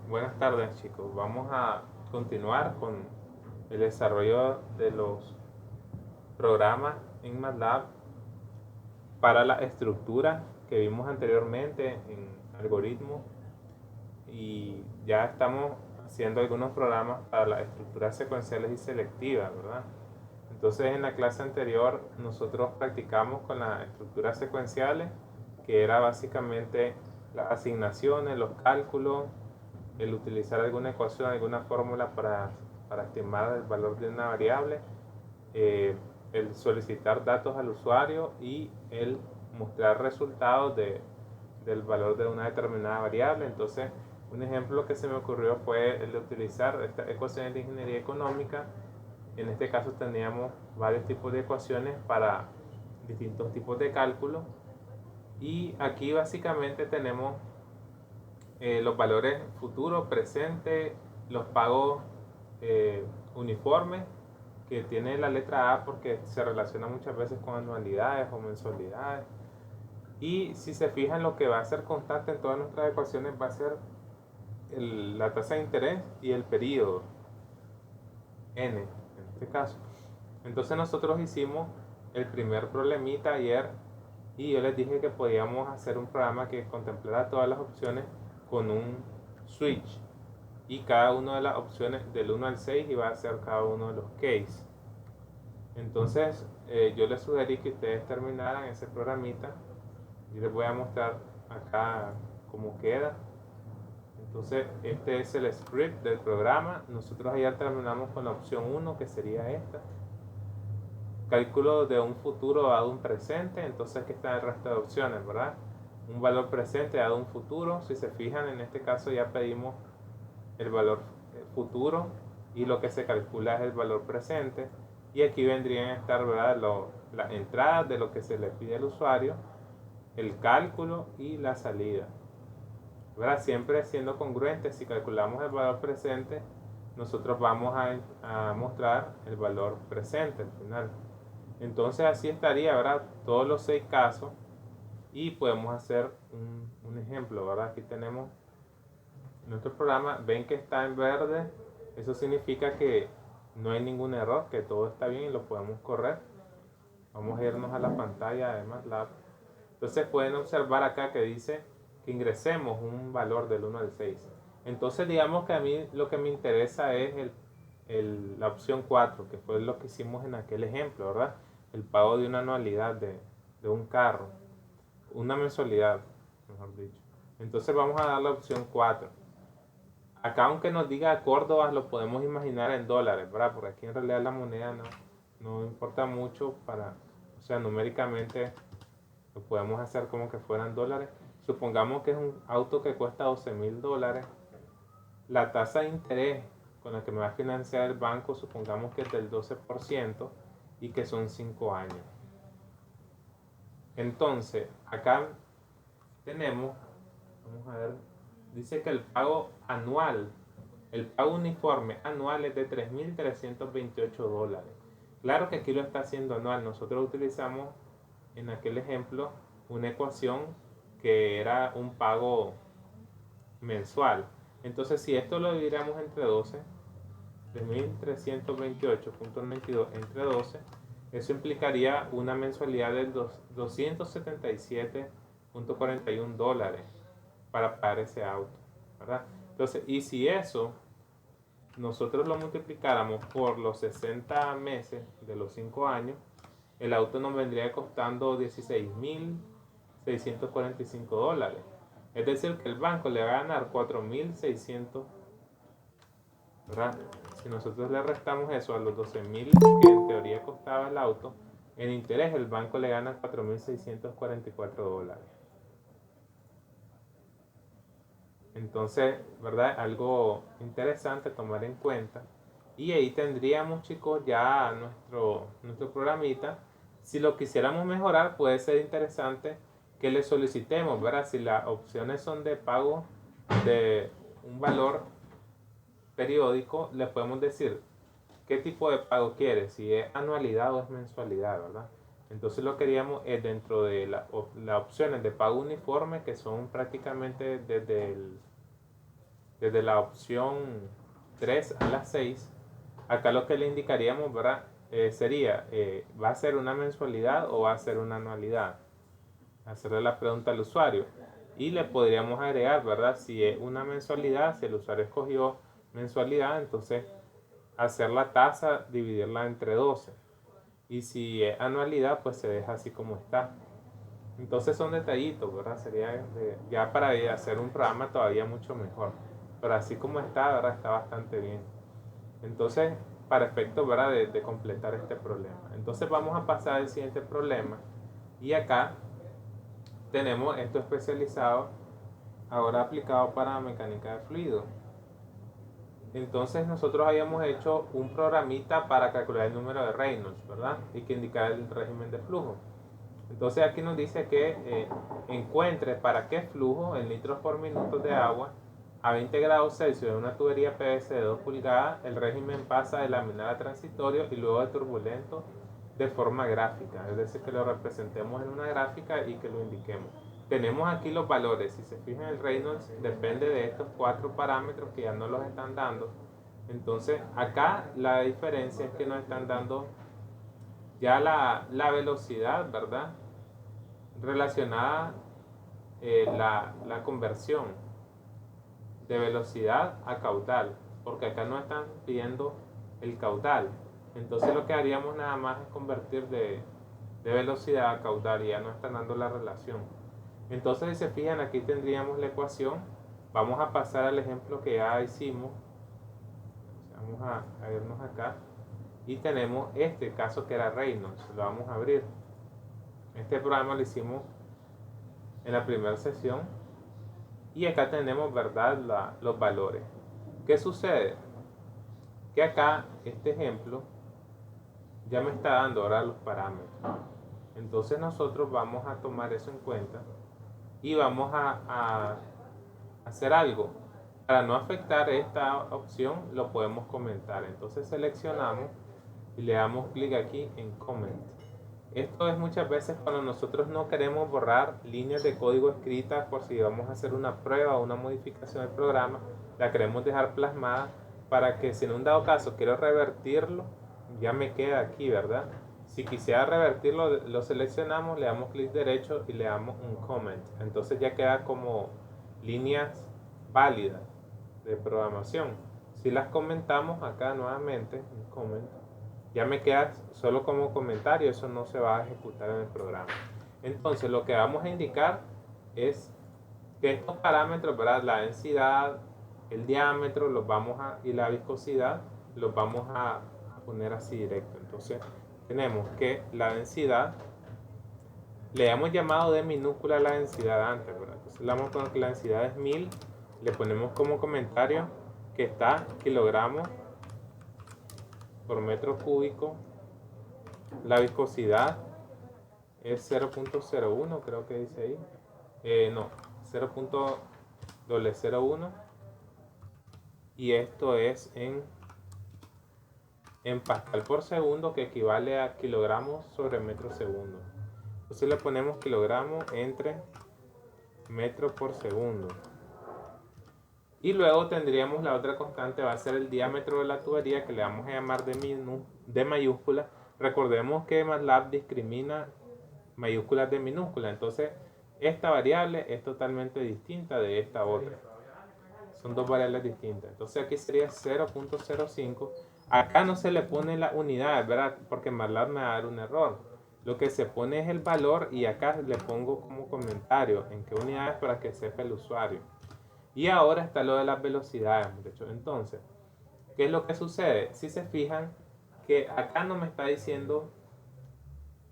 Buenas tardes, chicos. Vamos a continuar con el desarrollo de los programas en MATLAB para la estructura que vimos anteriormente en algoritmos, y ya estamos haciendo algunos programas para las estructuras secuenciales y selectivas, ¿verdad? Entonces, en la clase anterior nosotros practicamos con las estructuras secuenciales, que era básicamente las asignaciones, los cálculos, el utilizar alguna ecuación, alguna fórmula para estimar el valor de una variable, eh, el solicitar datos al usuario y el mostrar resultados del valor de una determinada variable. Entonces, un ejemplo que se me ocurrió fue el de utilizar estas ecuaciones de ingeniería económica. En este caso teníamos varios tipos de ecuaciones para distintos tipos de cálculo, y aquí básicamente tenemos los valores futuro, presente, los pagos uniformes, que tiene la letra A porque se relaciona muchas veces con anualidades o mensualidades. Y si se fijan, lo que va a ser constante en todas nuestras ecuaciones va a ser la tasa de interés y el periodo n, en este caso. Entonces nosotros hicimos el primer problemita ayer, y yo les dije que podíamos hacer un programa que contemplara todas las opciones con un switch, y cada una de las opciones del 1 al 6 iba a ser cada uno de los case. Entonces yo les sugerí que ustedes terminaran ese programita y les voy a mostrar acá cómo queda. Entonces este es el script del programa. Nosotros ayer terminamos con la opción 1, que sería esta: cálculo de un futuro dado un presente. Entonces aquí está el resto de opciones, ¿verdad? Un valor presente dado un futuro. Si se fijan, en este caso ya pedimos el valor futuro y lo que se calcula es el valor presente. Y aquí vendrían a estar, ¿verdad?, las entradas de lo que se le pide al usuario, el cálculo y la salida, ¿verdad? Siempre siendo congruentes. Si calculamos el valor presente, nosotros vamos a mostrar el valor presente al final. Entonces así estaría, ¿verdad?, todos los 6 casos. Y podemos hacer un ejemplo, ¿verdad? Aquí tenemos nuestro programa. Ven que está en verde. Eso significa que no hay ningún error, que todo está bien y lo podemos correr. Vamos a irnos a la pantalla de MATLAB. Entonces pueden observar acá que dice que ingresemos un valor del 1 al 6. Entonces digamos que a mí lo que me interesa es la opción 4, que fue lo que hicimos en aquel ejemplo, ¿verdad? El pago de una anualidad de un carro, una mensualidad, mejor dicho. Entonces vamos a dar la opción 4. Acá, aunque nos diga Córdoba, lo podemos imaginar en dólares, ¿verdad? Porque aquí en realidad la moneda no importa mucho o sea, numéricamente lo podemos hacer como que fueran dólares. Supongamos que es un auto que cuesta $12,000. La tasa de interés con la que me va a financiar el banco, supongamos que es del 12% y que son 5 años. Entonces, acá tenemos, vamos a ver, dice que el pago anual, el pago uniforme anual es de $3,328. Claro que aquí lo está haciendo anual. Nosotros utilizamos en aquel ejemplo una ecuación que era un pago mensual. Entonces, si esto lo dividiéramos entre 12, 3.328.92 entre 12, eso implicaría una mensualidad de $277.41 para pagar ese auto, ¿verdad? Entonces, y si eso nosotros lo multiplicáramos por los 60 meses de los 5 años, el auto nos vendría costando $16,645. Es decir, que el banco le va a ganar 4.600, ¿verdad? Si nosotros le restamos eso a los 12.000 que en teoría costaba el auto, en interés el banco le gana $4,644. Entonces, ¿verdad? Algo interesante tomar en cuenta. Y ahí tendríamos, chicos, ya nuestro programita. Si lo quisiéramos mejorar, puede ser interesante que le solicitemos, ¿verdad? Si las opciones son de pago de un valor periódico, le podemos decir qué tipo de pago quiere, si es anualidad o es mensualidad, ¿verdad? Entonces lo queríamos es dentro de las opciones de pago uniforme, que son prácticamente desde desde la opción 3 a la 6, acá lo que le indicaríamos, ¿verdad? Sería, ¿va a ser una mensualidad o va a ser una anualidad? Hacerle la pregunta al usuario. Y le podríamos agregar, ¿verdad? Si es una mensualidad, si el usuario escogió mensualidad, entonces hacer la tasa, dividirla entre 12. Y si es anualidad, pues se deja así como está. Entonces son detallitos, ¿verdad? Sería ya para hacer un programa todavía mucho mejor. Pero así como está, ¿verdad? Está bastante bien. Entonces, para efectos, ¿verdad? De completar este problema. Entonces vamos a pasar al siguiente problema. Y acá tenemos esto especializado, ahora aplicado para mecánica de fluido. Entonces nosotros habíamos hecho un programita para calcular el número de Reynolds, ¿verdad? Y que indicar el régimen de flujo. Entonces aquí nos dice que encuentre para qué flujo en litros por minuto de agua a 20 grados Celsius en una tubería PVC de 2 pulgadas el régimen pasa de laminar a transitorio y luego de turbulento de forma gráfica, es decir, que lo representemos en una gráfica y que lo indiquemos. Tenemos aquí los valores, si se fijan el Reynolds depende de estos 4 parámetros que ya no los están dando. Entonces acá la diferencia es que nos están dando ya la velocidad, ¿verdad? Relacionada la conversión de velocidad a caudal, porque acá no están pidiendo el caudal. Entonces lo que haríamos nada más es convertir de velocidad a caudal y ya no están dando la relación. Entonces si se fijan aquí tendríamos la ecuación. Vamos a pasar al ejemplo que ya hicimos. Vamos a irnos acá y tenemos este caso que era Reynolds. Lo vamos a abrir. Este programa lo hicimos en la primera sesión y acá tenemos, ¿verdad?, los valores. ¿Qué sucede? Que acá este ejemplo ya me está dando ahora los parámetros. Entonces nosotros vamos a tomar eso en cuenta y vamos a hacer algo. Para no afectar esta opción lo podemos comentar. Entonces seleccionamos y le damos clic aquí en Comment. Esto es muchas veces cuando nosotros no queremos borrar líneas de código escritas por si vamos a hacer una prueba o una modificación del programa, la queremos dejar plasmada para que si en un dado caso quiero revertirlo, ya me queda aquí, ¿verdad? Si quisiera revertirlo, lo seleccionamos, le damos clic derecho y le damos un comment. Entonces ya queda como líneas válidas de programación. Si las comentamos acá nuevamente, en comment, ya me queda solo como comentario, eso no se va a ejecutar en el programa. Entonces lo que vamos a indicar es que estos parámetros, ¿verdad?, la densidad, el diámetro, y la viscosidad, los vamos a poner así directo. Entonces tenemos que la densidad, le hemos llamado de minúscula a la densidad antes, ¿verdad? Entonces le vamos a poner que la densidad es 1000, le ponemos como comentario que está kilogramos por metro cúbico. La viscosidad es 0.01, creo que dice ahí. No, 0.001. Y esto es en pascal por segundo, que equivale a kilogramos sobre metro segundo. Entonces le ponemos kilogramos entre metro por segundo. Y luego tendríamos la otra constante, va a ser el diámetro de la tubería, que le vamos a llamar de mayúscula. Recordemos que MATLAB discrimina mayúsculas de minúsculas, entonces esta variable es totalmente distinta de esta otra. Son dos variables distintas. Entonces aquí sería 0.05. Acá no se le pone la unidad, ¿verdad? Porque MATLAB me va a dar un error. Lo que se pone es el valor y acá le pongo como comentario en qué unidades para que sepa el usuario. Y ahora está lo de las velocidades, muchachos. Entonces, ¿qué es lo que sucede? Si se fijan que acá no me está diciendo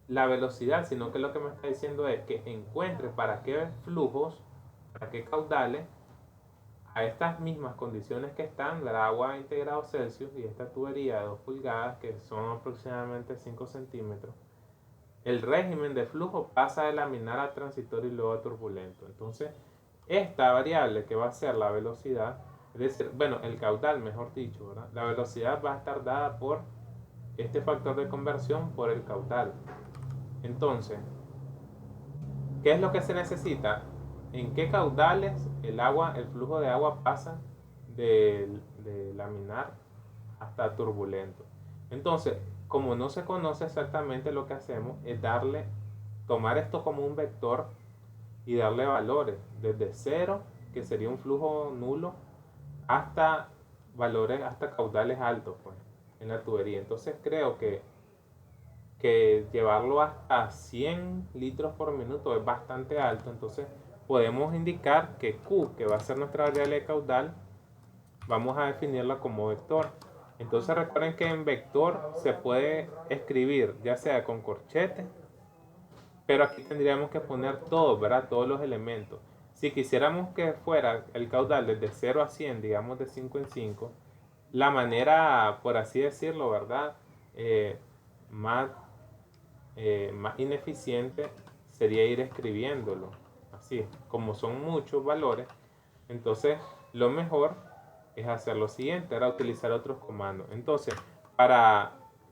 la velocidad, sino que lo que me está diciendo es que encuentre para qué flujos, para qué caudales, a estas mismas condiciones que están, el agua a 20 grados Celsius y esta tubería de 2 pulgadas, que son aproximadamente 5 centímetros, el régimen de flujo pasa de laminar a transitorio y luego a turbulento. Entonces, esta variable que va a ser la velocidad, es decir, bueno, el caudal, mejor dicho, ¿verdad? La velocidad va a estar dada por este factor de conversión por el caudal. Entonces, ¿qué es lo que se necesita? ¿En qué caudales el flujo de agua pasa de laminar hasta turbulento. Entonces, como no se conoce exactamente, lo que hacemos es tomar esto como un vector y darle valores desde cero, que sería un flujo nulo, hasta valores, hasta caudales altos, pues, en la tubería. Entonces creo que llevarlo hasta 100 litros por minuto es bastante alto. Entonces podemos indicar que Q, que va a ser nuestra variable de caudal, vamos a definirla como vector. Entonces recuerden que en vector se puede escribir ya sea con corchete, pero aquí tendríamos que poner todo, ¿verdad? Todos los elementos. Si quisiéramos que fuera el caudal desde 0 a 100, digamos de 5 en 5, la manera, por así decirlo, ¿verdad? Más, más ineficiente sería ir escribiéndolo así, como son muchos valores. Entonces lo mejor es hacer lo siguiente, era utilizar otros comandos. Entonces,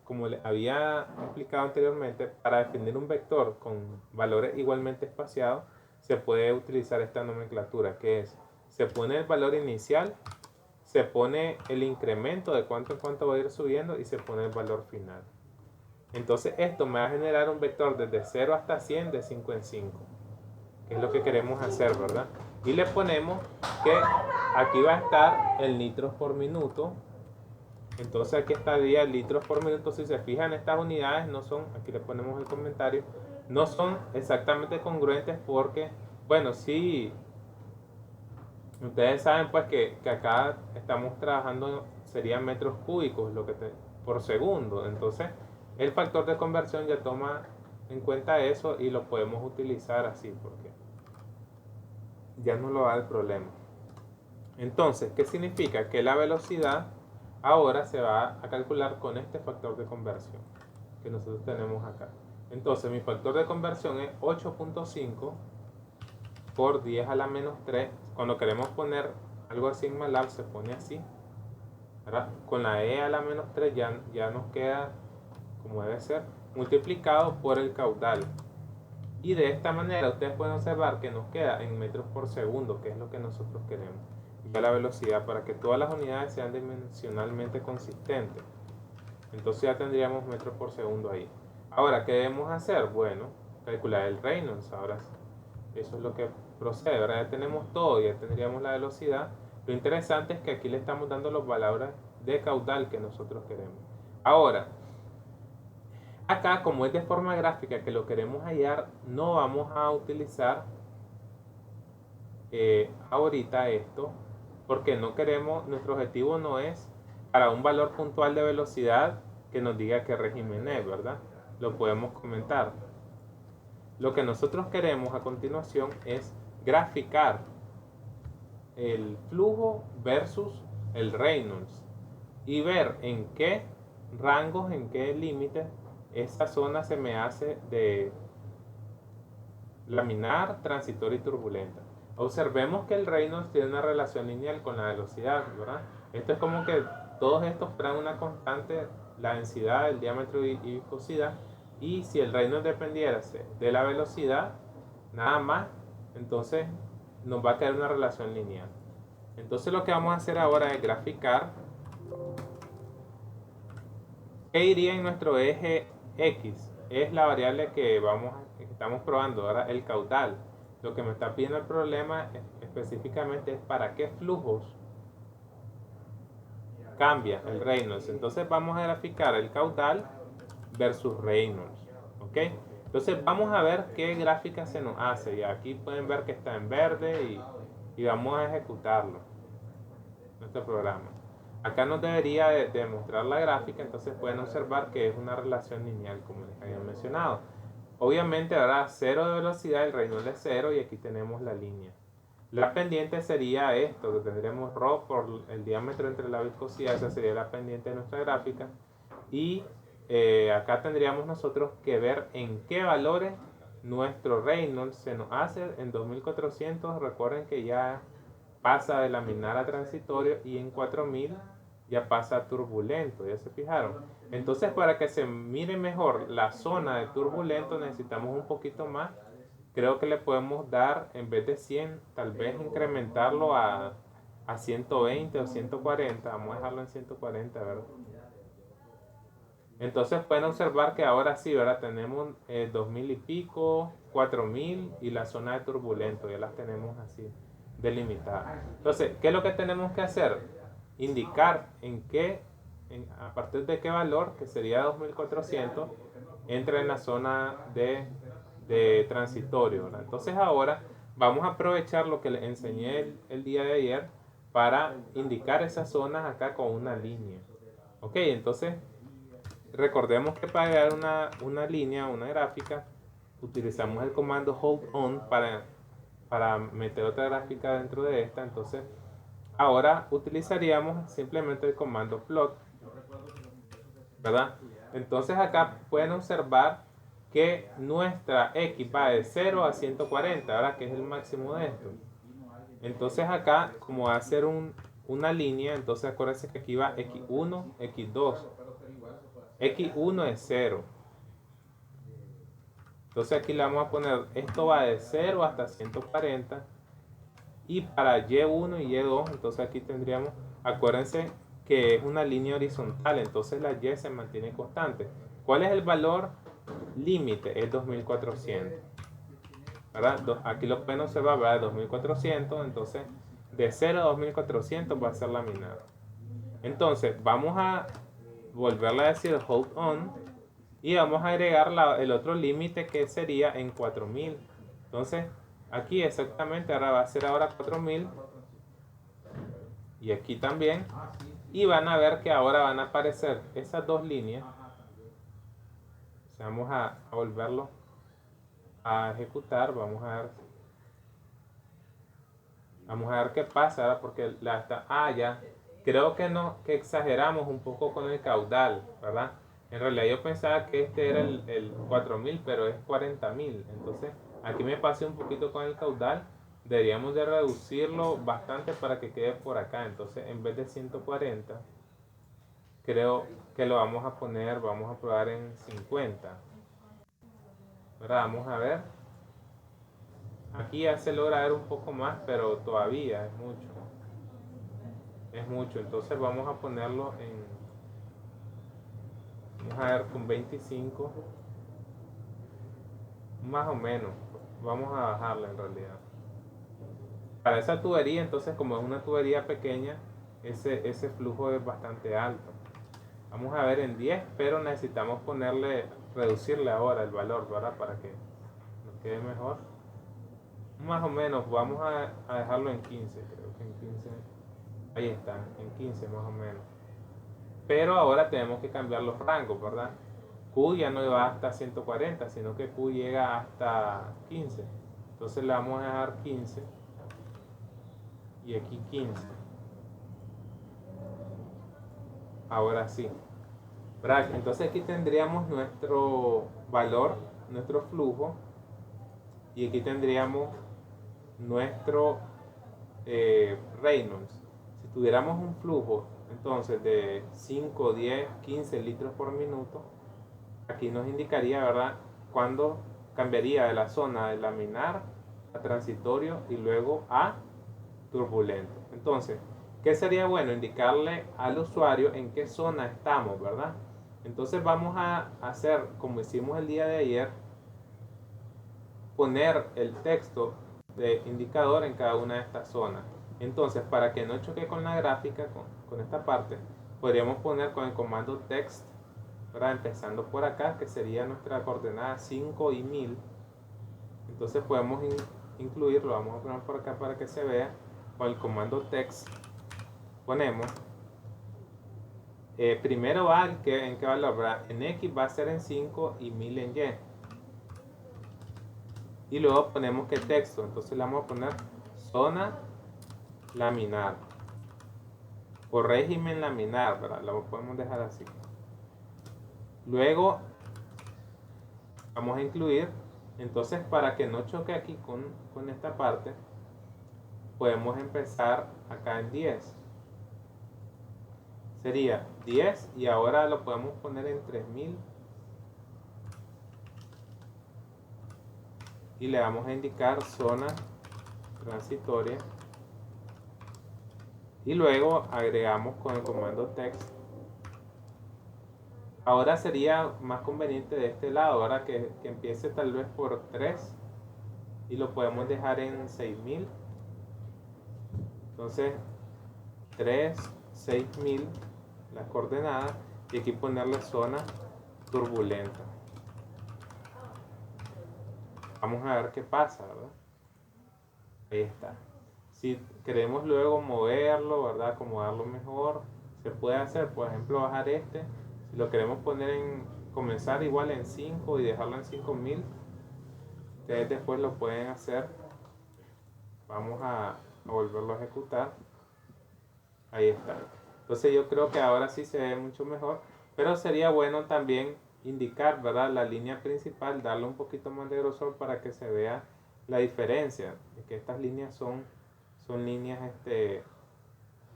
como les había explicado anteriormente, para definir un vector con valores igualmente espaciados, se puede utilizar esta nomenclatura, que es, se pone el valor inicial, se pone el incremento de cuánto en cuánto va a ir subiendo y se pone el valor final. Entonces esto me va a generar un vector desde 0 hasta 100 de 5 en 5, que es lo que queremos hacer, ¿verdad? Y le ponemos que aquí va a estar el litros por minuto. Entonces aquí estaría litros por minuto. Si se fijan, estas unidades no son, aquí le ponemos el comentario, no son exactamente congruentes porque, bueno, sí, ustedes saben pues que acá estamos trabajando, serían metros cúbicos por segundo. Entonces el factor de conversión ya toma en cuenta eso y lo podemos utilizar así porque ya no lo da el problema. Entonces, ¿qué significa? Que la velocidad ahora se va a calcular con este factor de conversión que nosotros tenemos acá. Entonces, mi factor de conversión es 8.5 por 10 a la menos 3. Cuando queremos poner algo así en MATLAB se pone así, ¿verdad? Con la e a la menos 3 ya nos queda, como debe ser, multiplicado por el caudal. Y de esta manera ustedes pueden observar que nos queda en metros por segundo, que es lo que nosotros queremos. Ya la velocidad, para que todas las unidades sean dimensionalmente consistentes. Entonces ya tendríamos metros por segundo ahí. Ahora, ¿qué debemos hacer? Bueno, calcular el Reynolds. Ahora eso es lo que procede. Ahora ya tenemos todo, ya tendríamos la velocidad. Lo interesante es que aquí le estamos dando los valores de caudal que nosotros queremos. Ahora, acá, como es de forma gráfica que lo queremos hallar, no vamos a utilizar ahorita esto, porque no queremos, nuestro objetivo no es para un valor puntual de velocidad que nos diga qué régimen es, ¿verdad? Lo podemos comentar. Lo que nosotros queremos a continuación es graficar el flujo versus el Reynolds y ver en qué rangos, en qué límites esa zona se me hace de laminar, transitoria y turbulenta. Observemos que el Reynolds tiene una relación lineal con la velocidad, ¿verdad? Esto es como que todos estos fueran una constante, la densidad, el diámetro y viscosidad, y si el Reynolds dependiera de la velocidad, nada más, entonces nos va a quedar una relación lineal. Entonces lo que vamos a hacer ahora es graficar qué iría en nuestro eje X. Es la variable que estamos probando ahora, el caudal. Lo que me está pidiendo el problema específicamente es para qué flujos cambia el Reynolds. Entonces vamos a graficar el caudal versus Reynolds, ¿ok? Entonces vamos a ver qué gráfica se nos hace. Y aquí pueden ver que está en verde y vamos a ejecutarlo, nuestro programa. Acá nos debería de mostrar la gráfica, entonces pueden observar que es una relación lineal, como les había mencionado. Obviamente ahora 0 de velocidad, el Reynolds es 0 y aquí tenemos la línea. La pendiente sería esto, que tendremos ρ por el diámetro entre la viscosidad, esa sería la pendiente de nuestra gráfica. Y acá tendríamos nosotros que ver en qué valores nuestro Reynolds se nos hace en 2400. Recuerden que ya pasa de laminar a transitorio y en 4000 ya pasa a turbulento, ya se fijaron. Entonces para que se mire mejor la zona de turbulento necesitamos un poquito más. Creo que le podemos dar, en vez de 100, tal vez incrementarlo a a 120 o 140. Vamos a dejarlo en 140, ¿verdad? Entonces pueden observar que ahora sí, ¿verdad? Tenemos 2000 y pico, 4000 y la zona de turbulento, ya las tenemos así delimitadas. Entonces, ¿qué es lo que tenemos que hacer? Indicar a partir de qué valor, que sería 2400, entra en la zona de transitorio, ¿verdad? Entonces ahora vamos a aprovechar lo que les enseñé el día de ayer para indicar esas zonas acá con una línea. Ok, entonces recordemos que para crear una línea, una gráfica, utilizamos el comando hold on para meter otra gráfica dentro de esta. Entonces ahora utilizaríamos simplemente el comando plot, ¿verdad? Entonces acá pueden observar que nuestra X va de 0 a 140, ¿verdad? Que es el máximo de esto. Entonces acá, como va a ser una línea, entonces acuérdense que aquí va X1, X2. X1 es 0. Entonces aquí le vamos a poner, esto va de 0 hasta 140. Y para Y1 y Y2, entonces aquí tendríamos, acuérdense que es una línea horizontal, entonces la Y se mantiene constante. ¿Cuál es el valor límite? Es 2400. ¿Verdad? Aquí lo pueden observar, ¿verdad? 2400, entonces de 0 a 2400 va a ser laminado. Entonces vamos a volverle a decir hold on y vamos a agregar el otro límite que sería en 4000. Entonces aquí exactamente ahora va a ser ahora 4000 y aquí también, y van a ver que ahora van a aparecer esas dos líneas. O sea, vamos a volverlo a ejecutar. Vamos a ver qué pasa, ¿verdad? Porque ya creo que exageramos un poco con el caudal, ¿verdad? En realidad yo pensaba que este era el 4000, pero es 40000. Entonces aquí me pasé un poquito con el caudal. Deberíamos de reducirlo bastante para que quede por acá. Entonces en vez de 140, creo que lo vamos a probar en 50. ¿Verdad? Vamos a ver. Aquí ya se logra ver un poco más, pero todavía es mucho. Es mucho. Entonces vamos a ponerlo vamos a ver con 25. Más o menos. Vamos a bajarla en realidad. Para esa tubería, entonces como es una tubería pequeña, ese flujo es bastante alto. Vamos a ver en 10, pero necesitamos reducirle ahora el valor, ¿verdad? Para que nos quede mejor. Más o menos, vamos a dejarlo en 15, creo que en 15. Ahí está, en 15 más o menos. Pero ahora tenemos que cambiar los rangos, ¿verdad? Q ya no va hasta 140, sino que Q llega hasta 15. Entonces le vamos a dejar 15 y aquí 15. Ahora sí. ¿Verdad? Entonces aquí tendríamos nuestro valor, nuestro flujo, y aquí tendríamos nuestro Reynolds. Si tuviéramos un flujo entonces de 5, 10, 15 litros por minuto, aquí nos indicaría, ¿verdad?, cuándo cambiaría de la zona de laminar a transitorio y luego a turbulento. Entonces, ¿qué sería bueno? Indicarle al usuario en qué zona estamos, ¿verdad? Entonces vamos a hacer como hicimos el día de ayer, poner el texto de indicador en cada una de estas zonas. Entonces, para que no choque con la gráfica, con esta parte, podríamos poner con el comando text, ¿verdad? Empezando por acá, que sería nuestra coordenada 5 y 1000. Entonces podemos incluirlo, vamos a poner por acá para que se vea. Con el comando text ponemos, primero va en qué valor, ¿verdad? En X va a ser en 5 y 1000 en Y. Y luego ponemos que texto, entonces le vamos a poner zona laminar o régimen laminar, ¿verdad? Lo podemos dejar así. Luego vamos a incluir, entonces para que no choque aquí con esta parte, podemos empezar acá en 10. Sería 10 y ahora lo podemos poner en 3000 y le vamos a indicar zona transitoria y luego agregamos con el comando text. Ahora sería más conveniente de este lado, ahora que empiece tal vez por 3 y lo podemos dejar en 6000. Entonces 3, 6000 las coordenadas, y aquí ponerle zona turbulenta. Vamos a ver qué pasa, ¿verdad? Ahí está. Si queremos luego moverlo, ¿verdad? Acomodarlo mejor, se puede hacer. Por ejemplo, bajar este. Si lo queremos poner comenzar igual en 5 y dejarlo en 5000, ustedes después lo pueden hacer. Vamos a volverlo a ejecutar. Ahí está. Entonces yo creo que ahora sí se ve mucho mejor, pero sería bueno también indicar, ¿verdad?, la línea principal, darle un poquito más de grosor para que se vea la diferencia, de que estas líneas son líneas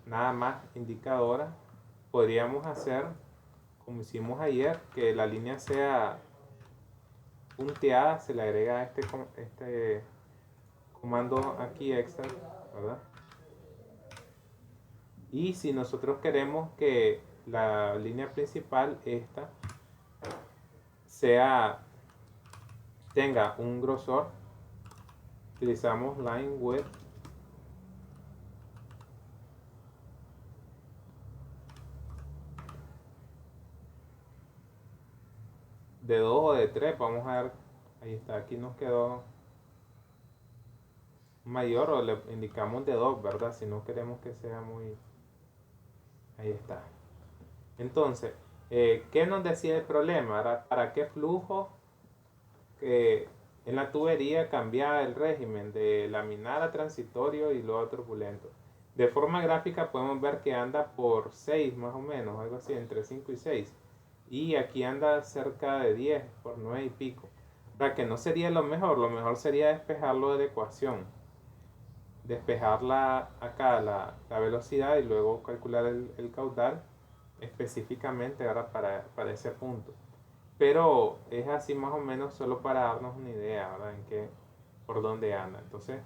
nada más indicadoras. Podríamos hacer, como hicimos ayer, que la línea sea punteada, se le agrega este comando aquí extra, ¿verdad? Y si nosotros queremos que la línea principal tenga un grosor, utilizamos line width de 2 o de 3. Vamos a ver, ahí está, aquí nos quedó mayor, o le indicamos de 2, ¿verdad? Si no queremos que sea muy... Ahí está. Entonces, ¿qué nos decía el problema? ¿Para qué flujo en la tubería cambiaba el régimen de laminar a transitorio y luego a turbulento? De forma gráfica podemos ver que anda por 6 más o menos, algo así, entre 5 y 6. Y aquí anda cerca de 10, por 9 y pico. Para que no sería lo mejor sería despejarlo de la ecuación. Despejar acá la velocidad y luego calcular el caudal específicamente ahora para ese punto. Pero es así más o menos solo para darnos una idea, ¿verdad?, por dónde anda. Entonces,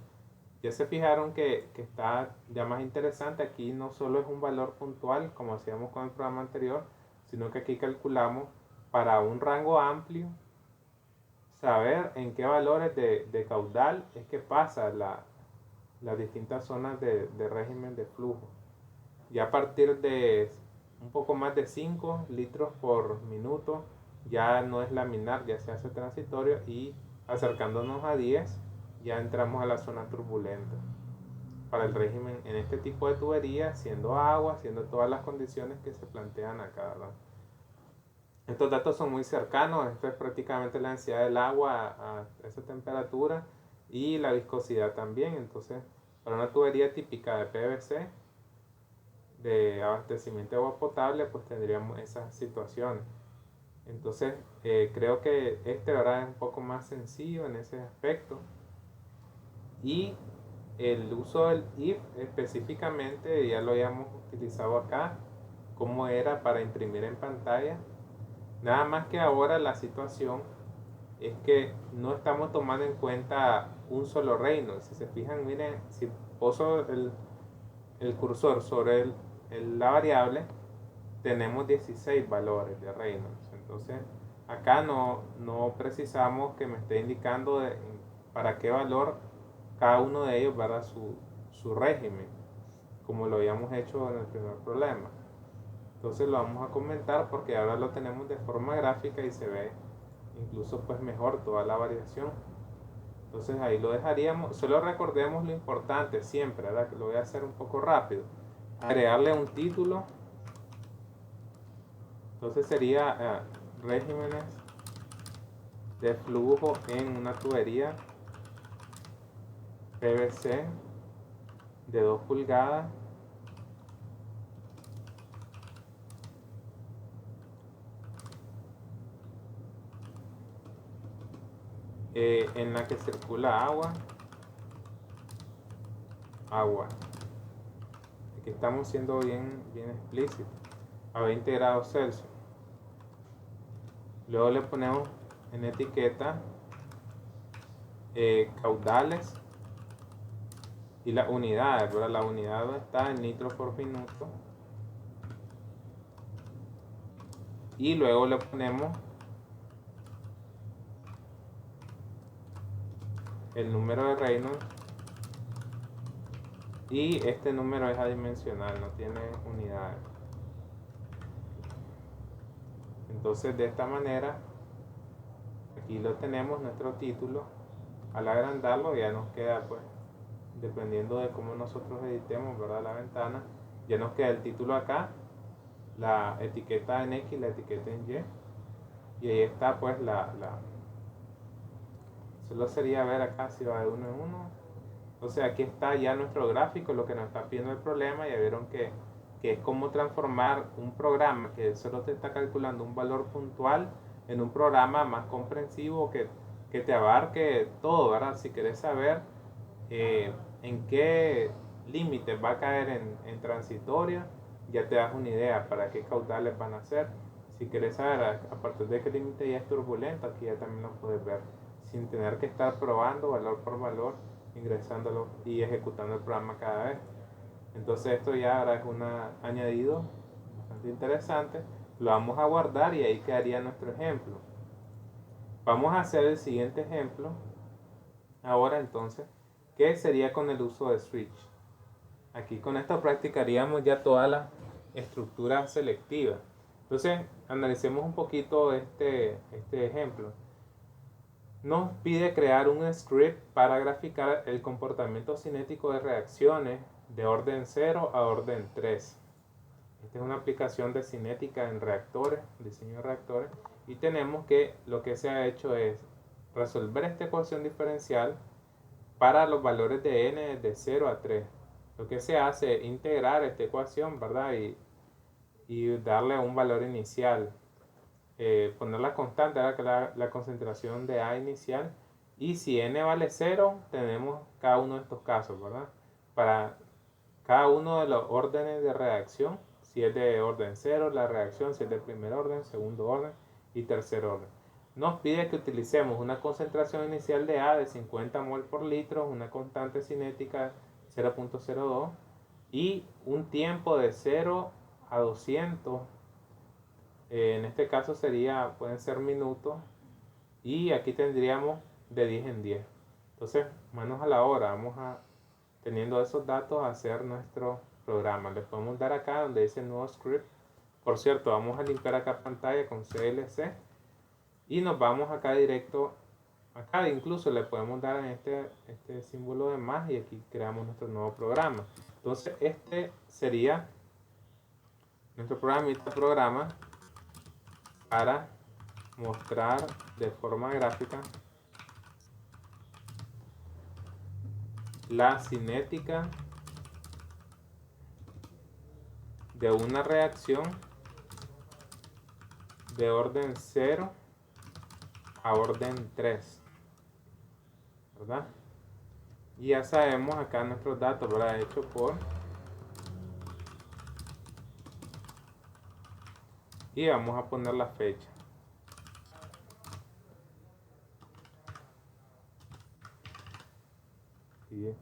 ya se fijaron que está ya más interesante. Aquí no solo es un valor puntual, como hacíamos con el programa anterior, sino que aquí calculamos para un rango amplio, saber en qué valores de caudal es que pasa las distintas zonas de régimen de flujo. Y a partir de un poco más de 5 litros por minuto, ya no es laminar, ya se hace transitorio, y acercándonos a 10 ya entramos a la zona turbulenta para el régimen en este tipo de tubería, siendo agua, siendo todas las condiciones que se plantean acá, ¿verdad? Estos datos son muy cercanos. Esto es prácticamente la densidad del agua a esa temperatura y la viscosidad también. Entonces, para una tubería típica de PVC, de abastecimiento de agua potable, pues tendríamos esas situaciones. Entonces, creo que ahora es un poco más sencillo en ese aspecto. Y el uso del if específicamente ya lo habíamos utilizado acá, como era para imprimir en pantalla. Nada más que ahora la situación es que no estamos tomando en cuenta un solo reino. Si se fijan, miren, si poso el cursor sobre la variable, tenemos 16 valores de Reynolds. Entonces, acá no precisamos que me esté indicando para qué valor cada uno de ellos, ¿verdad?, su régimen, como lo habíamos hecho en el primer problema. Entonces lo vamos a comentar porque ahora lo tenemos de forma gráfica y se ve incluso pues mejor toda la variación. Entonces ahí lo dejaríamos. Solo recordemos lo importante siempre, ¿verdad?, que lo voy a hacer un poco rápido. Agregarle un título. Entonces sería regímenes de flujo en una tubería PVC de 2 pulgadas en la que circula agua. Aquí estamos siendo bien explícitos. A 20 grados Celsius. Luego le ponemos en etiqueta caudales y las unidades, ¿verdad? La unidad está en litros por minuto. Y luego le ponemos el número de Reynolds. Y este número es adimensional, no tiene unidades. Entonces de esta manera, aquí lo tenemos, nuestro título. Al agrandarlo ya nos queda, pues, dependiendo de cómo nosotros editemos, ¿verdad? La ventana, ya nos queda el título acá, la etiqueta en X, la etiqueta en Y. Y ahí está, pues, solo sería ver acá si va de uno en uno. Entonces aquí está ya nuestro gráfico, lo que nos está pidiendo el problema. Ya vieron que es cómo transformar un programa que solo te está calculando un valor puntual en un programa más comprensivo que te abarque todo, ¿verdad? Si querés saber en qué límites va a caer en transitoria, ya te das una idea para qué caudales van a ser. Si querés saber a partir de qué límite ya es turbulento, aquí ya también lo puedes ver, sin tener que estar probando valor por valor, ingresándolo y ejecutando el programa cada vez. Entonces esto ya ahora es un añadido bastante interesante. Lo vamos a guardar y ahí quedaría nuestro ejemplo. Vamos a hacer el siguiente ejemplo ahora entonces, que sería con el uso de switch. Aquí con esto practicaríamos ya toda la estructura selectiva. Entonces analicemos un poquito este ejemplo. Nos pide crear un script para graficar el comportamiento cinético de reacciones de orden 0 a orden 3. Esta es una aplicación de cinética en reactores, diseño de reactores, y tenemos que lo que se ha hecho es resolver esta ecuación diferencial para los valores de n de 0 a 3. Lo que se hace es integrar esta ecuación, ¿verdad? Y darle un valor inicial. Poner la constante, que la concentración de A inicial. Y si n vale 0, tenemos cada uno de estos casos, ¿verdad? Para cada uno de los órdenes de reacción, si es de orden 0, la reacción, si es de primer orden, segundo orden y tercer orden. Nos pide que utilicemos una concentración inicial de A de 50 mol por litro, una constante cinética 0.02 y un tiempo de 0 a 200. En este caso pueden ser minutos, y aquí tendríamos de 10 en 10. Entonces, manos a la obra, vamos a, teniendo esos datos, a hacer nuestro programa. Le podemos dar acá donde dice nuevo script. Por cierto, vamos a limpiar acá pantalla con CLC y nos vamos acá directo. Acá incluso le podemos dar en este símbolo de más y aquí creamos nuestro nuevo programa. Entonces este sería nuestro programa para mostrar de forma gráfica la cinética de una reacción de orden 0 a orden 3, ¿verdad? Y ya sabemos acá nuestros datos, ¿verdad? Hecho por, y vamos a poner la fecha. Y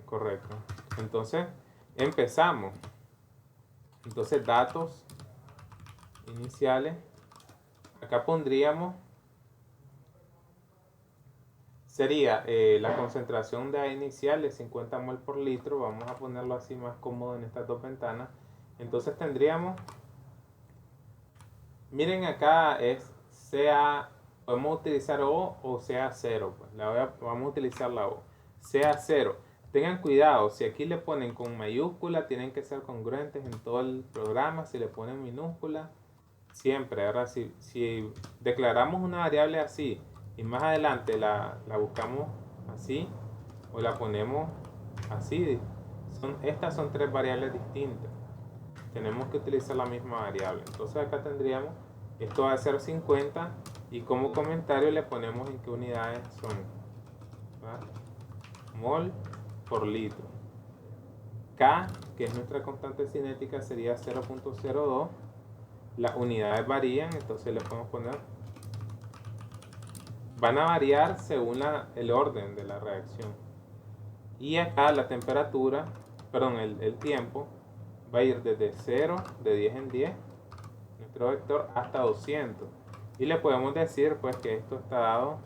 correcto. Entonces empezamos. Entonces datos iniciales. Acá pondríamos, sería la concentración de A inicial de 50 mol por litro. Vamos a ponerlo así más cómodo en estas dos ventanas. Entonces tendríamos, miren acá es sea, podemos utilizar O sea 0. Pues vamos a utilizar la O. Sea 0. Tengan cuidado, si aquí le ponen con mayúscula, tienen que ser congruentes en todo el programa. Si le ponen minúscula, siempre. Ahora, si declaramos una variable así y más adelante la buscamos así o la ponemos así, estas son tres variables distintas. Tenemos que utilizar la misma variable. Entonces acá tendríamos, esto va a ser 50 y como comentario le ponemos en qué unidades son, ¿verdad? Mol por litro. K, que es nuestra constante cinética, sería 0.02. Las unidades varían, entonces le podemos poner, van a variar según el orden de la reacción. Y acá la temperatura, perdón, el tiempo va a ir desde 0, de 10 en 10, nuestro vector, hasta 200. Y le podemos decir pues que esto está dado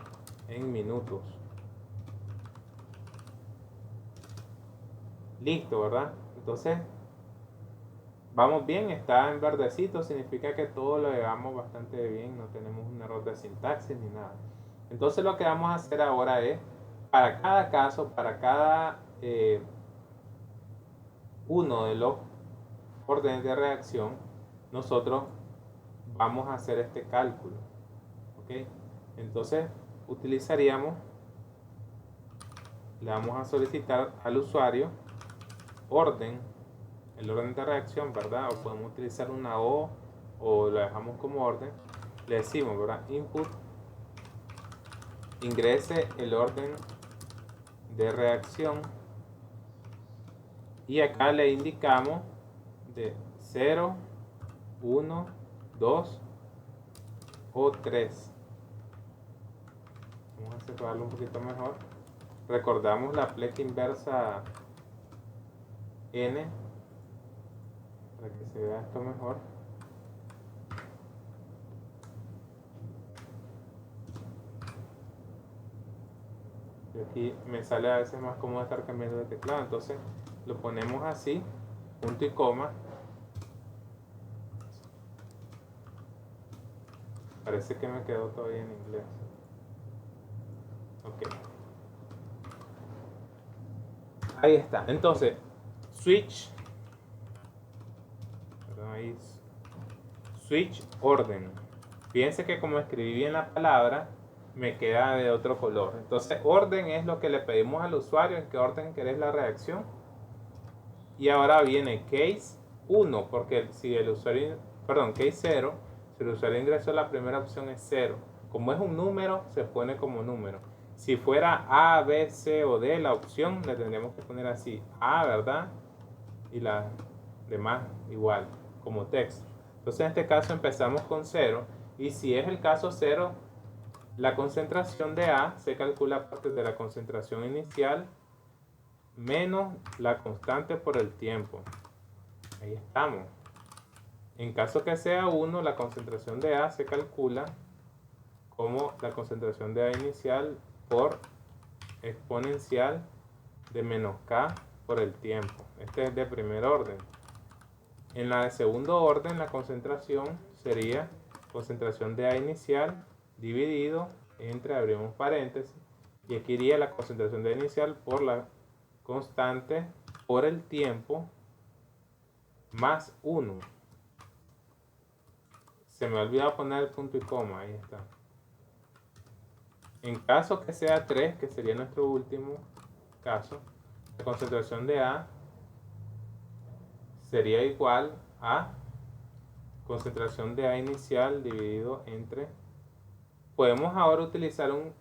en minutos. Listo, ¿verdad? Entonces, vamos bien, está en verdecito, significa que todo lo llevamos bastante bien, no tenemos un error de sintaxis ni nada. Entonces lo que vamos a hacer ahora es, para cada caso, para cada uno de los órdenes de reacción, nosotros vamos a hacer este cálculo. ¿Ok? Entonces utilizaríamos, le vamos a solicitar al usuario orden, el orden de reacción, ¿verdad? O podemos utilizar una o lo dejamos como orden. Le decimos, ¿verdad? Input, ingrese el orden de reacción y acá le indicamos de 0, 1, 2 o 3. Vamos a separarlo un poquito mejor. Recordamos la pleca inversa n para que se vea esto mejor. Y aquí me sale a veces más cómodo estar cambiando de teclado, entonces lo ponemos así, punto y coma. Parece que me quedó todavía en inglés. Ok. Ahí está. Entonces, switch. Perdón, ahí. Switch orden. Fíjense que como escribí bien la palabra, me queda de otro color. Entonces, orden es lo que le pedimos al usuario, en qué orden querés la reacción. Y ahora viene case 1, porque si el usuario, perdón, case 0, si el usuario ingresó, la primera opción es 0. Como es un número, se pone como número. Si fuera A, B, C o D la opción, le tendríamos que poner así, A, ¿verdad? Y las demás igual, como texto. Entonces en este caso empezamos con 0. Y si es el caso 0, la concentración de A se calcula a partir de la concentración inicial menos la constante por el tiempo. Ahí estamos. En caso que sea 1, la concentración de A se calcula como la concentración de A inicial por exponencial de menos K por el tiempo. Este es de primer orden. En la de segundo orden, la concentración sería concentración de A inicial dividido entre, abrimos paréntesis, y aquí iría la concentración de A inicial por la constante por el tiempo más 1. Se me ha olvidado poner el punto y coma, ahí está. En caso que sea 3, que sería nuestro último caso, la concentración de A sería igual a concentración de A inicial dividido entre... Podemos ahora utilizar un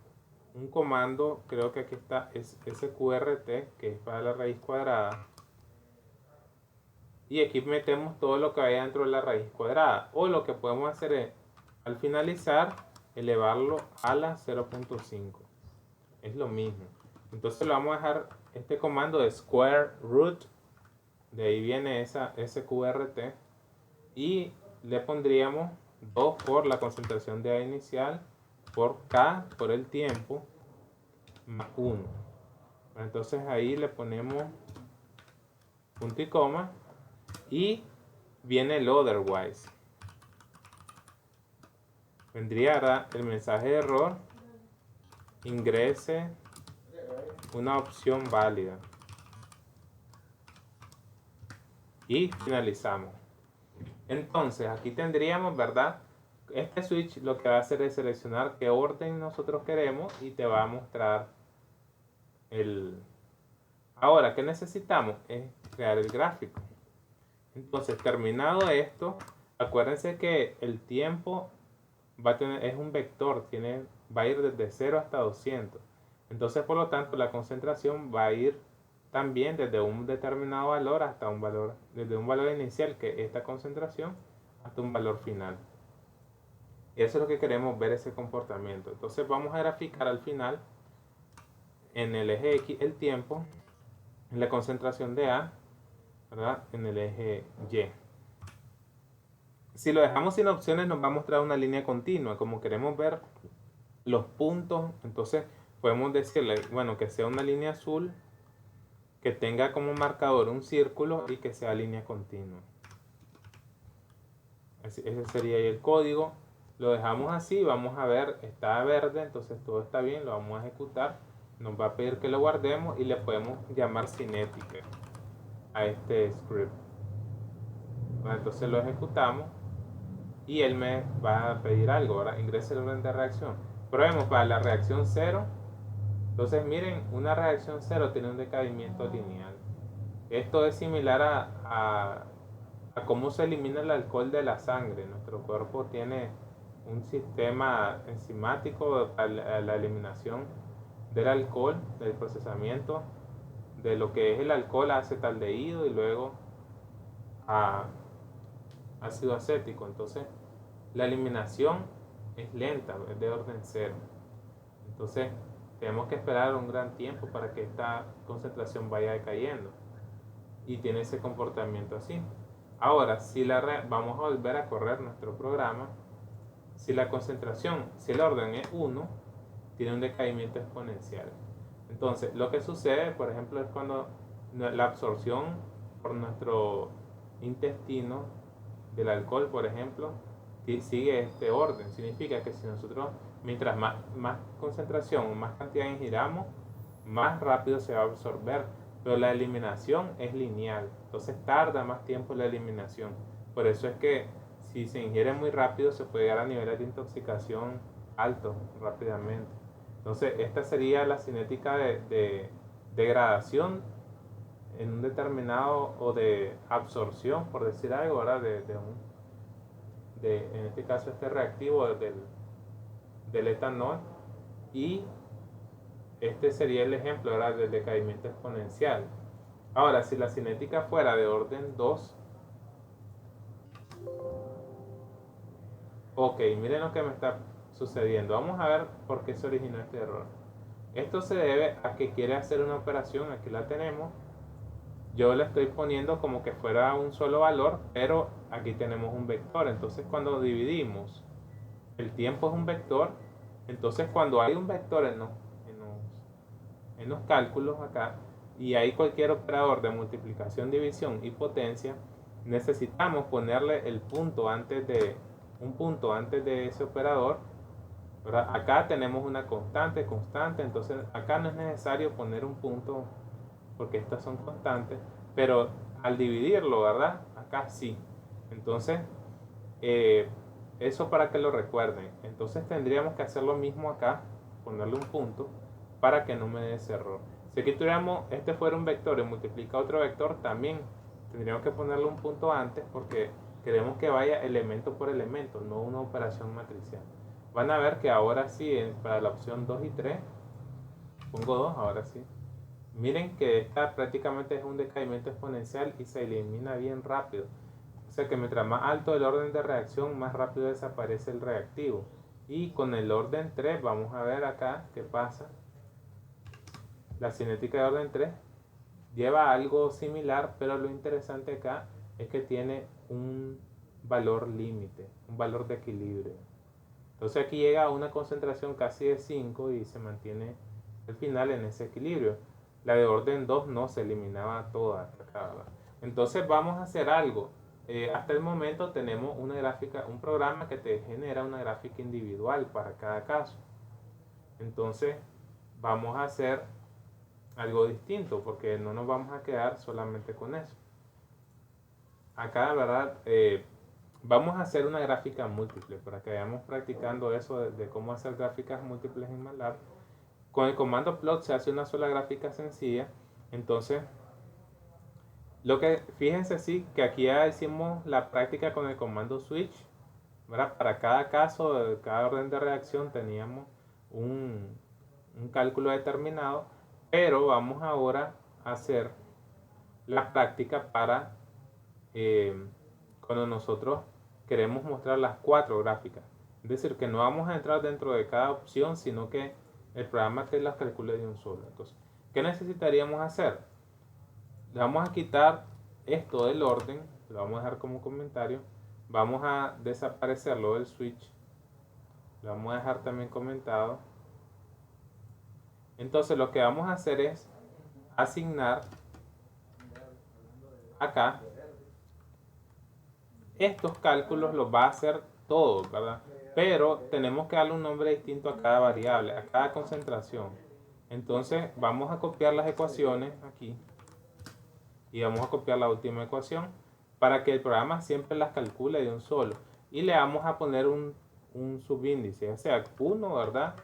comando, creo que aquí está, es sqrt, que es para la raíz cuadrada. Y aquí metemos todo lo que vaya dentro de la raíz cuadrada. O lo que podemos hacer es, al finalizar, elevarlo a la 0.5. Es lo mismo. Entonces lo vamos a dejar, este comando de square root, de ahí viene esa sqrt, y le pondríamos 2 por la concentración de A inicial por K por el tiempo más 1. Entonces ahí le ponemos punto y coma y viene el otherwise. Vendría el mensaje de error, ingrese una opción válida y finalizamos. Entonces aquí tendríamos, ¿verdad? Este switch lo que va a hacer es seleccionar qué orden nosotros queremos y te va a mostrar el... Ahora, ¿qué necesitamos? Es crear el gráfico. Entonces, terminado esto, acuérdense que el tiempo va a tener, es un vector, va a ir desde 0 hasta 200. Entonces, por lo tanto, la concentración va a ir también desde un determinado valor hasta un valor, desde un valor inicial, que es esta concentración, hasta un valor final. Y eso es lo que queremos ver, ese comportamiento. Entonces, vamos a graficar al final, en el eje X, el tiempo, la concentración de A, ¿verdad?, en el eje Y. Si lo dejamos sin opciones nos va a mostrar una línea continua. Como queremos ver los puntos, entonces podemos decirle, bueno, que sea una línea azul, que tenga como marcador un círculo y que sea línea continua. Ese sería ahí el código. Lo dejamos así, vamos a ver, está verde, entonces todo está bien, lo vamos a ejecutar. Nos va a pedir que lo guardemos y le podemos llamar cinética a este script. Bueno, entonces lo ejecutamos y él me va a pedir algo, ¿verdad? Ingrese el orden de reacción. Probemos para la reacción 0. Entonces miren, una reacción 0 tiene un decaimiento lineal. Esto es similar a cómo se elimina el alcohol de la sangre. Nuestro cuerpo tiene un sistema enzimático a la eliminación del alcohol, del procesamiento de lo que es el alcohol a acetaldehído y luego a ácido acético. Entonces la eliminación es lenta, es de orden 0. Entonces tenemos que esperar un gran tiempo para que esta concentración vaya decayendo y tiene ese comportamiento así. Ahora, si vamos a volver a correr nuestro programa. Si la concentración, si el orden es 1, tiene un decaimiento exponencial. Entonces, lo que sucede, por ejemplo, es cuando la absorción por nuestro intestino del alcohol, por ejemplo, sigue este orden. Significa que si nosotros, mientras más concentración o más cantidad ingiramos, más rápido se va a absorber. Pero la eliminación es lineal, entonces tarda más tiempo la eliminación. Por eso es que si se ingiere muy rápido se puede llegar a niveles de intoxicación altos rápidamente. Entonces esta sería la cinética de degradación en un determinado, o de absorción, por decir algo, ¿verdad? En este caso este reactivo del etanol, y este sería el ejemplo, ¿verdad?, del decaimiento exponencial. Ahora, si la cinética fuera de orden 2, ok, miren lo que me está sucediendo. Vamos a ver por qué se originó este error. Esto se debe a que quiere hacer una operación, aquí la tenemos. Yo le estoy poniendo como que fuera un solo valor, pero aquí tenemos un vector. Entonces cuando dividimos, el tiempo es un vector. Entonces cuando hay un vector en los cálculos acá, y hay cualquier operador de multiplicación, división y potencia, necesitamos ponerle el punto antes de un punto antes de ese operador, ¿verdad? Acá tenemos una constante, entonces acá no es necesario poner un punto porque estas son constantes, pero al dividirlo, ¿verdad?, acá sí. Entonces eso para que lo recuerden. Entonces tendríamos que hacer lo mismo acá, ponerle un punto para que no me dé ese error. Si aquí tuviéramos, este fuera un vector y multiplica otro vector, también tendríamos que ponerle un punto antes porque queremos que vaya elemento por elemento, no una operación matricial. Van a ver que ahora sí, para la opción 2 y 3, pongo 2, ahora sí. Miren que esta prácticamente es un decaimiento exponencial y se elimina bien rápido. O sea que mientras más alto el orden de reacción, más rápido desaparece el reactivo. Y con el orden 3, vamos a ver acá qué pasa. La cinética de orden 3 lleva algo similar, pero lo interesante acá es que tiene un valor límite, un valor de equilibrio. Entonces aquí llega a una concentración casi de 5 y se mantiene al final en ese equilibrio. La de orden 2 no, se eliminaba toda acá, ¿verdad? Entonces vamos a hacer algo. Hasta el momento tenemos una gráfica, un programa que te genera una gráfica individual para cada caso. Entonces vamos a hacer algo distinto porque no nos vamos a quedar solamente con eso. Acá, ¿verdad? Vamos a hacer una gráfica múltiple para que vayamos practicando eso de cómo hacer gráficas múltiples en MATLAB. Con el comando plot se hace una sola gráfica sencilla. Entonces, fíjense sí que aquí ya hicimos la práctica con el comando switch, ¿verdad? Para cada caso, de cada orden de reacción teníamos un cálculo determinado, pero vamos ahora a hacer la práctica para cuando nosotros queremos mostrar las 4 gráficas. Es decir, que no vamos a entrar dentro de cada opción, sino que el programa te las calcula de un solo. Entonces, ¿qué necesitaríamos hacer? Le vamos a quitar esto del orden, lo vamos a dejar como comentario. Vamos a desaparecerlo del switch, lo vamos a dejar también comentado. Entonces lo que vamos a hacer es asignar acá estos cálculos, los va a hacer todos, ¿verdad? Pero tenemos que darle un nombre distinto a cada variable, a cada concentración. Entonces vamos a copiar las ecuaciones aquí y vamos a copiar la última ecuación para que el programa siempre las calcule de un solo. Y le vamos a poner un subíndice, ya sea 1, ¿verdad?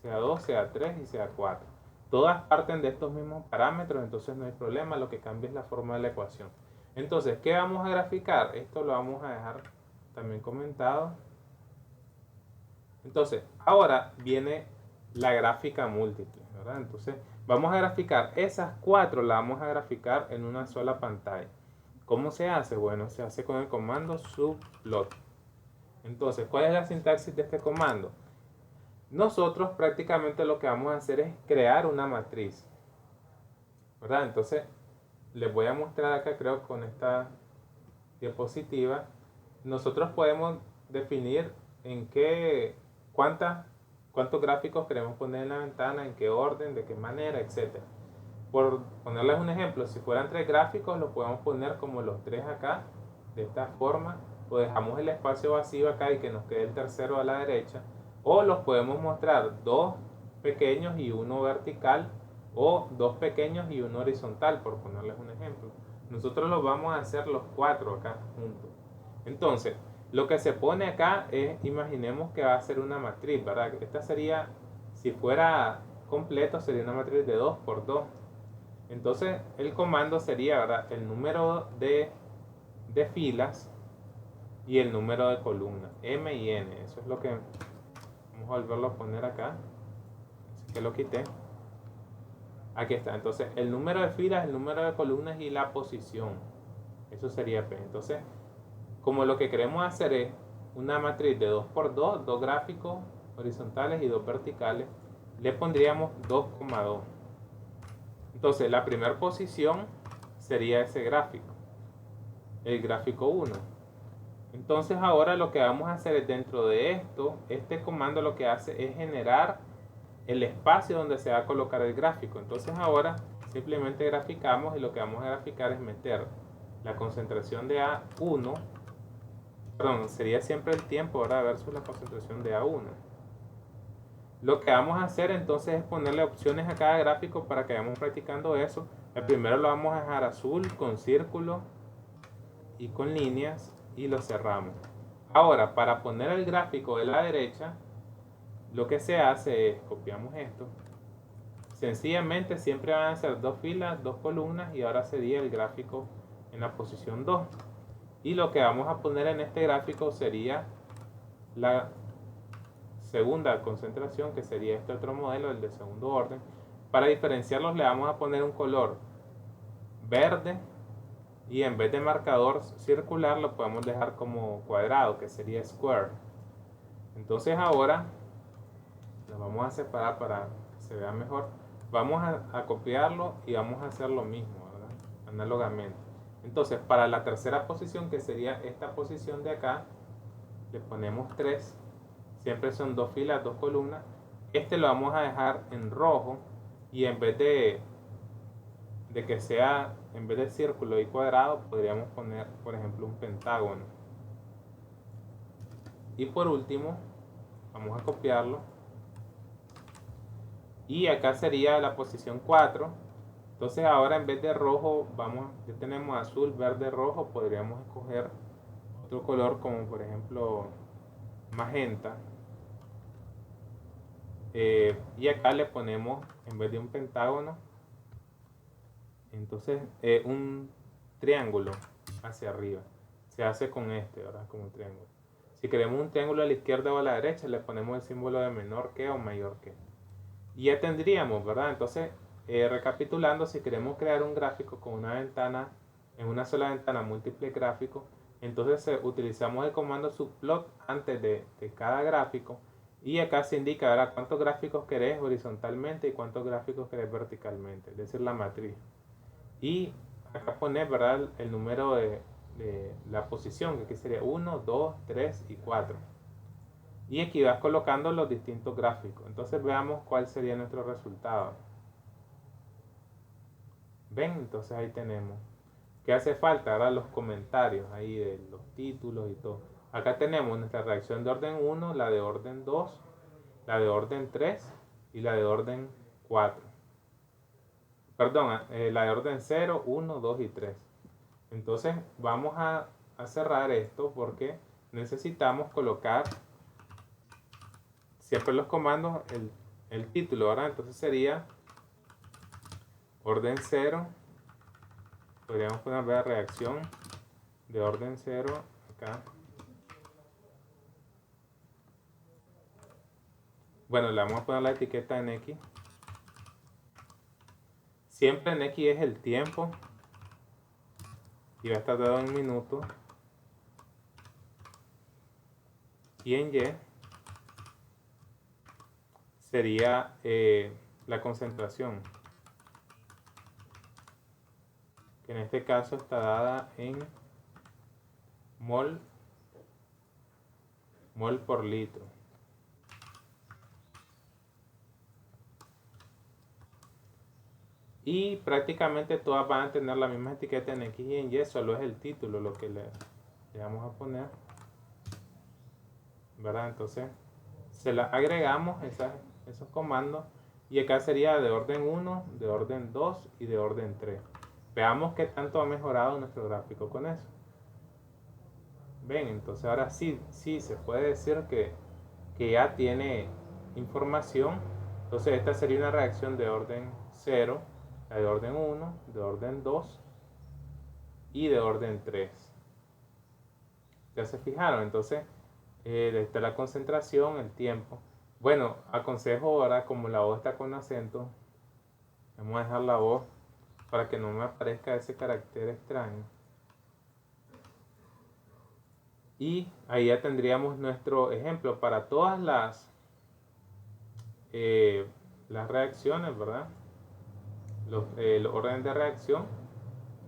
Sea 2, sea 3 y sea 4. Todas parten de estos mismos parámetros, entonces no hay problema, lo que cambia es la forma de la ecuación. Entonces, ¿qué vamos a graficar? Esto lo vamos a dejar también comentado. Entonces, ahora viene la gráfica múltiple, ¿verdad? Entonces, vamos a graficar esas 4, las vamos a graficar en una sola pantalla. ¿Cómo se hace? Bueno, se hace con el comando subplot. Entonces, ¿cuál es la sintaxis de este comando? Nosotros prácticamente lo que vamos a hacer es crear una matriz, ¿verdad? Entonces, les voy a mostrar acá, creo, con esta diapositiva. Nosotros podemos definir en cuántos gráficos queremos poner en la ventana, en qué orden, de qué manera, etc. Por ponerles un ejemplo, si fueran 3 gráficos, los podemos poner como los 3 acá, de esta forma, o dejamos el espacio vacío acá y que nos quede el tercero a la derecha, o los podemos mostrar 2 pequeños y uno vertical, o 2 pequeños y uno horizontal, por ponerles un ejemplo. Nosotros los vamos a hacer los 4 acá juntos. Entonces, lo que se pone acá es, imaginemos que va a ser una matriz, ¿verdad? Esta sería, si fuera completo, sería una matriz de 2 por 2. Entonces, el comando sería, ¿verdad?, el número de filas y el número de columnas, M y N. Eso es lo que vamos a volverlo a poner acá. Así que lo quité. Aquí está. Entonces, el número de filas, el número de columnas y la posición. Eso sería P. Entonces, como lo que queremos hacer es una matriz de 2 por 2, 2 gráficos horizontales y 2 verticales, le pondríamos 2,2. Entonces, la primera posición sería ese gráfico, el gráfico 1. Entonces, ahora lo que vamos a hacer es, dentro de esto, este comando lo que hace es generar el espacio donde se va a colocar el gráfico. Entonces, ahora simplemente graficamos y lo que vamos a graficar es meter la concentración de A1, perdón, sería siempre el tiempo, ¿verdad?, versus la concentración de A1. Lo que vamos a hacer entonces es ponerle opciones a cada gráfico para que vayamos practicando eso. El primero lo vamos a dejar azul con círculo y con líneas y lo cerramos. Ahora, para poner el gráfico de la derecha, lo que se hace es, copiamos esto, sencillamente siempre van a ser 2 filas, 2 columnas y ahora sería el gráfico en la posición 2. Y lo que vamos a poner en este gráfico sería la segunda concentración, que sería este otro modelo, el de segundo orden. Para diferenciarlos le vamos a poner un color verde y en vez de marcador circular lo podemos dejar como cuadrado, que sería square. Entonces ahora lo vamos a separar para que se vea mejor. Vamos a copiarlo y vamos a hacer lo mismo, ¿verdad?, análogamente. Entonces, para la tercera posición, que sería esta posición de acá, le ponemos 3. Siempre son 2 filas, 2 columnas. Este lo vamos a dejar en rojo y en vez de que sea, en vez de círculo y cuadrado, podríamos poner, por ejemplo, un pentágono. Y por último, vamos a copiarlo. Y acá sería la posición 4. Entonces ahora en vez de rojo, ya tenemos azul, verde, rojo. Podríamos escoger otro color como por ejemplo magenta. Y acá le ponemos, en vez de un pentágono, entonces un triángulo hacia arriba. Se hace con este, ¿verdad?, como un triángulo. Si queremos un triángulo a la izquierda o a la derecha, le ponemos el símbolo de menor que o mayor que. Y ya tendríamos, ¿verdad? Entonces, recapitulando, si queremos crear un gráfico con una ventana, en una sola ventana múltiple gráficos, entonces utilizamos el comando subplot antes de cada gráfico. Y acá se indica, ¿verdad?, cuántos gráficos querés horizontalmente y cuántos gráficos querés verticalmente, es decir, la matriz. Y acá poner, ¿verdad?, el número de la posición, que aquí sería 1, 2, 3 y 4. Y aquí vas colocando los distintos gráficos. Entonces veamos cuál sería nuestro resultado. ¿Ven? Entonces ahí tenemos. ¿Qué hace falta? Ahora los comentarios ahí de los títulos y todo. Acá tenemos nuestra reacción de orden 1, la de orden 2, la de orden 3 y la de orden 4. Perdón, la de orden 0, 1, 2 y 3. Entonces vamos a cerrar esto porque necesitamos colocar siempre los comandos el título, ¿verdad? Entonces sería orden 0. Podríamos poner la reacción de orden 0 acá. Bueno, le vamos a poner la etiqueta en X. Siempre en X es el tiempo y va a estar dado en minutos. Y en Y sería la concentración, que en este caso está dada en mol por litro. Y prácticamente todas van a tener la misma etiqueta en X y en Y, solo es el título lo que le vamos a poner, ¿verdad? Entonces se la agregamos esos comandos y acá sería de orden 1, de orden 2 y de orden 3. Veamos qué tanto ha mejorado nuestro gráfico con eso. Ven, entonces ahora sí se puede decir que ya tiene información. Entonces esta sería una reacción de orden 0, de orden 1, de orden 2 y de orden 3. ¿Ya se fijaron? Entonces está la concentración, el tiempo. Bueno, aconsejo ahora, como la voz está con acento, vamos a dejar la voz para que no me aparezca ese carácter extraño. Y ahí ya tendríamos nuestro ejemplo para todas las reacciones, ¿verdad? Los órdenes de reacción,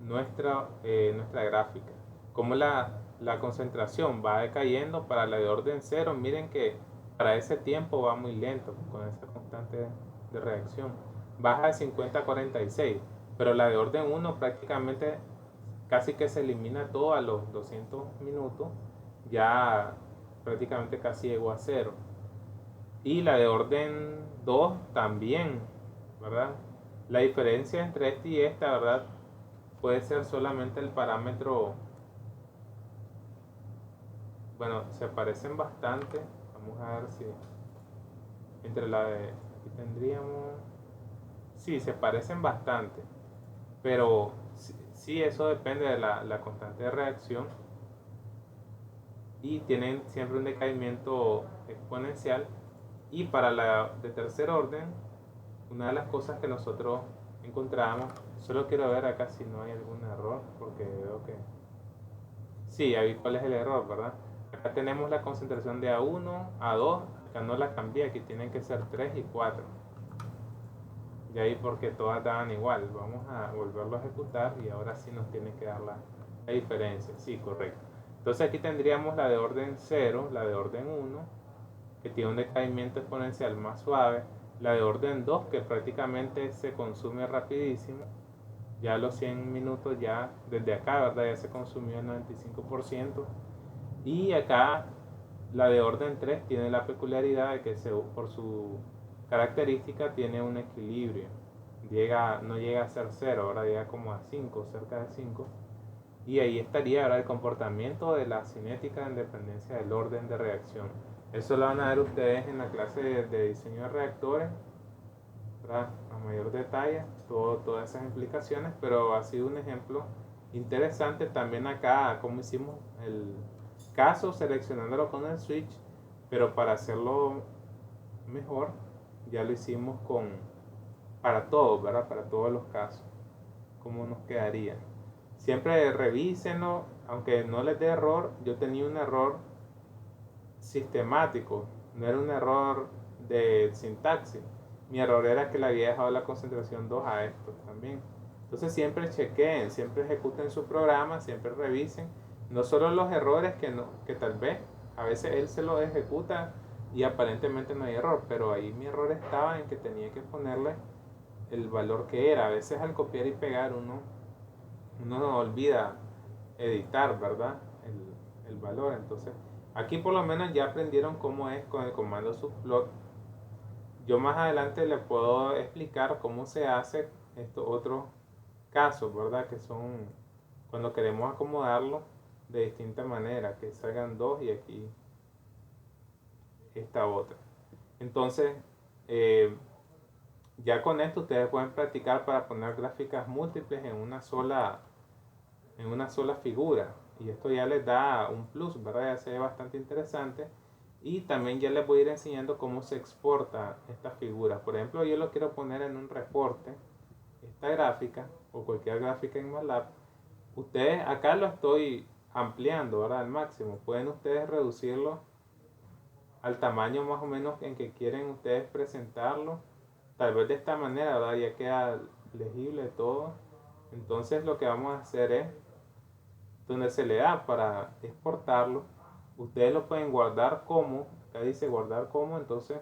nuestra gráfica. Como la concentración va decayendo para la de orden 0, miren que para ese tiempo va muy lento con esa constante de reacción. Baja de 50 a 46, pero la de orden 1 prácticamente casi que se elimina todo a los 200 minutos, ya prácticamente casi llegó a 0. Y la de orden 2 también, ¿verdad? La diferencia entre esta y esta, ¿verdad?, puede ser solamente el parámetro. Bueno, se parecen bastante. Vamos a ver si entre la de aquí tendríamos, sí, se parecen bastante, pero sí, eso depende de la constante de reacción y tienen siempre un decaimiento exponencial. Y para la de tercer orden, una de las cosas que nosotros encontramos, solo quiero ver acá si no hay algún error, porque veo que sí, ahí cuál es el error, ¿verdad? Acá tenemos la concentración de A1, A2, acá no la cambié, aquí tienen que ser 3 y 4. Y ahí porque todas daban igual, vamos a volverlo a ejecutar y ahora sí nos tiene que dar la diferencia, sí, correcto. Entonces aquí tendríamos la de orden 0, la de orden 1, que tiene un decaimiento exponencial más suave, la de orden 2, que prácticamente se consume rapidísimo, ya a los 100 minutos ya desde acá, ¿verdad?, ya se consumió el 95%. Y acá la de orden 3 tiene la peculiaridad de que por su característica tiene un equilibrio, no llega a ser 0, ahora llega como a 5, cerca de 5. Y ahí estaría ahora el comportamiento de la cinética en dependencia del orden de reacción. Eso lo van a ver ustedes en la clase de diseño de reactores, ¿verdad?, a mayor detalle, todas esas implicaciones, pero ha sido un ejemplo interesante también acá, como hicimos el caso seleccionándolo con el switch, pero para hacerlo mejor ya lo hicimos para todos, ¿verdad?, para todos los casos, cómo nos quedaría. Siempre revísenlo, aunque no les dé error. Yo tenía un error sistemático, no era un error de sintaxis. Mi error era que le había dejado la concentración 2 a esto también. Entonces siempre chequeen, siempre ejecuten su programa, siempre revisen, no solo los errores que tal vez a veces él se lo ejecuta y aparentemente no hay error, pero ahí mi error estaba en que tenía que ponerle el valor que era. A veces al copiar y pegar uno no olvida editar, ¿verdad? El valor. Entonces, aquí por lo menos ya aprendieron cómo es con el comando subplot. Yo más adelante les puedo explicar cómo se hace estos otros casos, ¿verdad? Que son cuando queremos acomodarlo de distinta manera, que salgan dos y aquí esta otra. Entonces, ya con esto ustedes pueden practicar para poner gráficas múltiples en una sola figura. Y esto ya les da un plus, ¿verdad? Ya se ve bastante interesante. Y también ya les voy a ir enseñando cómo se exporta esta figura. Por ejemplo, yo lo quiero poner en un reporte, esta gráfica o cualquier gráfica en MATLAB. Ustedes acá lo estoy ampliando, ¿verdad? Al máximo. Pueden ustedes reducirlo al tamaño más o menos en que quieren ustedes presentarlo. Tal vez de esta manera, ¿verdad? Ya queda legible todo. Entonces lo que vamos a hacer es, donde se le da para exportarlo, ustedes lo pueden guardar como, acá dice guardar como, entonces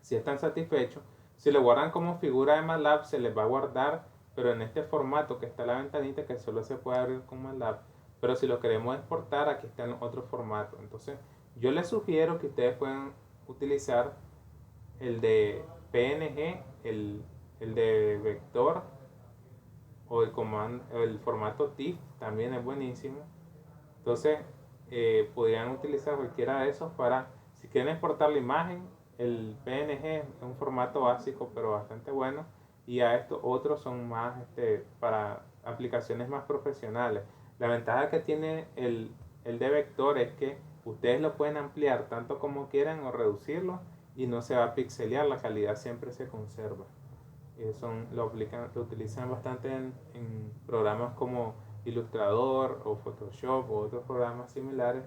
si están satisfechos, si lo guardan como figura de MATLAB se les va a guardar, pero en este formato que está la ventanita que solo se puede abrir con MATLAB, pero si lo queremos exportar aquí está en otro formato. Entonces yo les sugiero que ustedes puedan utilizar el de PNG, el de vector o el formato TIFF también es buenísimo. Entonces podrían utilizar cualquiera de esos para, si quieren exportar la imagen, el PNG es un formato básico pero bastante bueno, y a estos otros son más para aplicaciones más profesionales. La ventaja que tiene el de vector es que ustedes lo pueden ampliar tanto como quieran o reducirlo y no se va a pixelear, la calidad siempre se conserva. Lo utilizan bastante en programas como Illustrator o Photoshop o otros programas similares,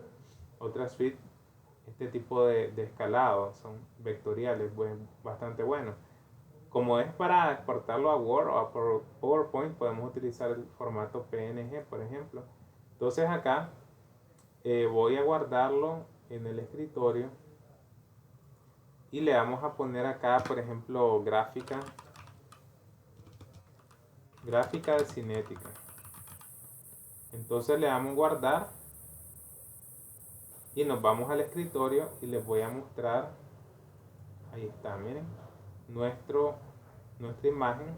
otras suite. Este tipo de escalado son vectoriales, bastante buenos. Como es para exportarlo a Word o a PowerPoint, podemos utilizar el formato PNG, por ejemplo. Entonces acá voy a guardarlo en el escritorio y le vamos a poner acá, por ejemplo, gráfica de cinética. Entonces le damos guardar y nos vamos al escritorio y les voy a mostrar, ahí está, miren, nuestra imagen,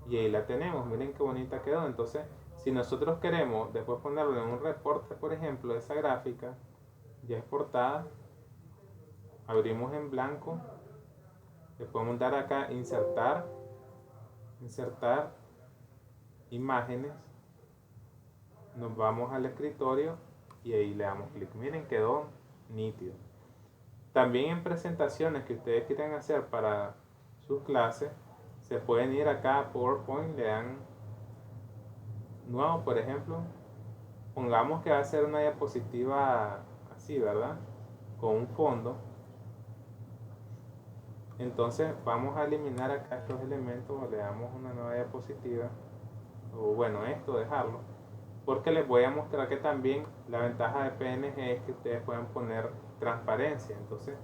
y ahí la tenemos, miren qué bonita quedó. Entonces si nosotros queremos después ponerlo en un reporte, por ejemplo, de esa gráfica ya exportada, abrimos en blanco, le podemos dar acá insertar imágenes, nos vamos al escritorio y ahí le damos clic. Miren, quedó nítido. También en presentaciones que ustedes quieran hacer para sus clases, se pueden ir acá a PowerPoint, le dan nuevo, por ejemplo. Pongamos que va a ser una diapositiva así, ¿verdad? Con un fondo. Entonces vamos a eliminar acá estos elementos, o le damos una nueva diapositiva, o bueno, esto dejarlo, porque les voy a mostrar que también la ventaja de PNG es que ustedes pueden poner transparencia. Entonces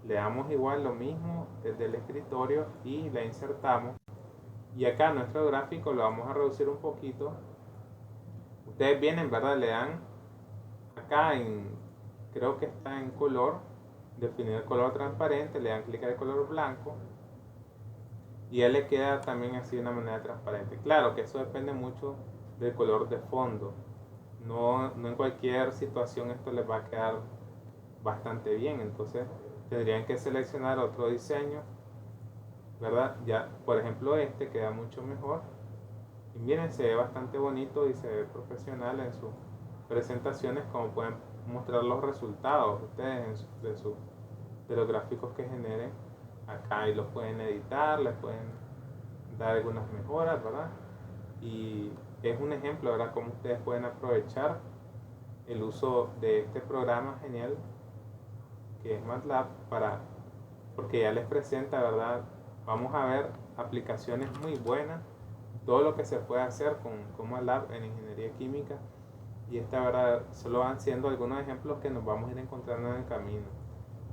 le damos igual lo mismo desde el escritorio y la insertamos, y acá nuestro gráfico lo vamos a reducir un poquito. Ustedes vienen, ¿verdad? Le dan acá creo que está en color, definir el color transparente, le dan clic al color blanco y ya le queda también así de una manera transparente. Claro que eso depende mucho del color de fondo. No en cualquier situación esto les va a quedar bastante bien. Entonces tendrían que seleccionar otro diseño, ¿verdad? Ya, por ejemplo, este queda mucho mejor. Y miren, se ve bastante bonito y se ve profesional en sus presentaciones, como pueden mostrar los resultados ustedes de los gráficos que generen acá, y los pueden editar, les pueden dar algunas mejoras, ¿verdad? Y es un ejemplo, ¿verdad?, cómo ustedes pueden aprovechar el uso de este programa genial que es MATLAB porque ya les presenta, ¿verdad? Vamos a ver aplicaciones muy buenas todo lo que se puede hacer con MATLAB en ingeniería química. Y esta verdad solo van siendo algunos ejemplos que nos vamos a ir encontrando en el camino.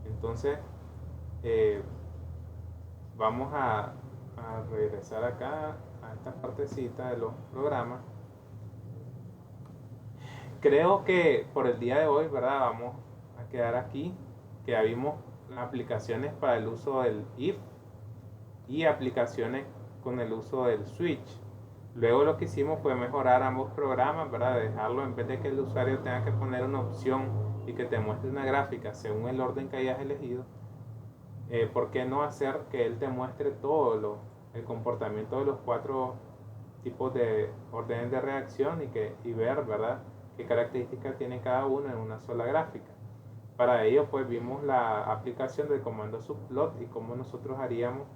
Entonces, vamos a regresar acá a esta partecita de los programas. Creo que por el día de hoy, ¿verdad? Vamos a quedar aquí, que ya vimos aplicaciones para el uso del if y aplicaciones con el uso del switch. Luego lo que hicimos fue mejorar ambos programas, ¿verdad? Dejarlo, en vez de que el usuario tenga que poner una opción y que te muestre una gráfica según el orden que hayas elegido, ¿por qué no hacer que él te muestre todo el comportamiento de los 4 tipos de órdenes de reacción y ver, ¿verdad?, qué características tiene cada uno en una sola gráfica? Para ello, pues vimos la aplicación del comando subplot y cómo nosotros haríamos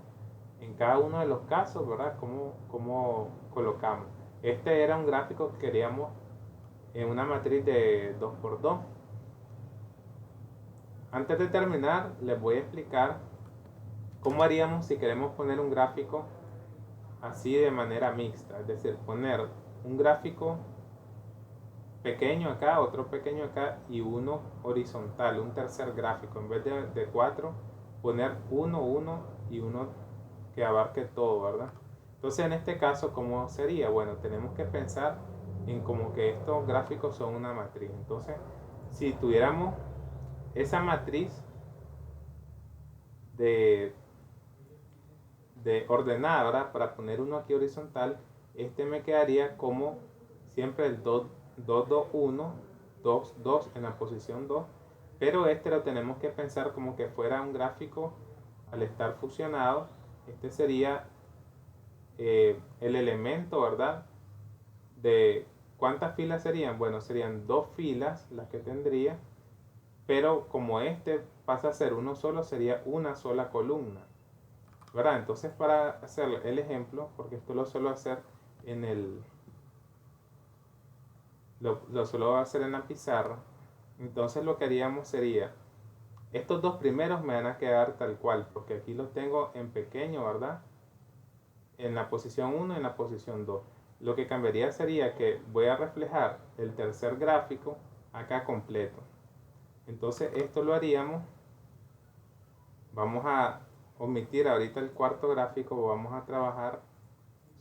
en cada uno de los casos, ¿verdad?, cómo colocamos. Este era un gráfico que queríamos en una matriz de 2×2. Antes de terminar, les voy a explicar cómo haríamos si queremos poner un gráfico así de manera mixta, es decir, poner un gráfico pequeño acá, otro pequeño acá y uno horizontal, un tercer gráfico. En vez de 4, poner uno y uno que abarque todo, ¿verdad? Entonces, en este caso, ¿cómo sería? Bueno, tenemos que pensar en como que estos gráficos son una matriz. Entonces, si tuviéramos esa matriz de ordenada, ¿verdad?, para poner uno aquí horizontal, este me quedaría como siempre el 2, 2, 2, 1, 2, 2 en la posición 2, pero este lo tenemos que pensar como que fuera un gráfico al estar fusionado. Este sería el elemento, ¿verdad?, de ¿cuántas filas serían? Bueno, serían 2 filas las que tendría, pero como este pasa a ser uno solo, sería una sola columna, ¿verdad? Entonces, para hacer el ejemplo, porque esto lo suelo hacer en lo suelo hacer en la pizarra, entonces lo que haríamos sería, estos dos primeros me van a quedar tal cual, porque aquí los tengo en pequeño, ¿verdad?, en la posición 1 y en la posición 2. Lo que cambiaría sería que voy a reflejar el tercer gráfico acá completo. Entonces esto lo haríamos, vamos a omitir ahorita el cuarto gráfico, vamos a trabajar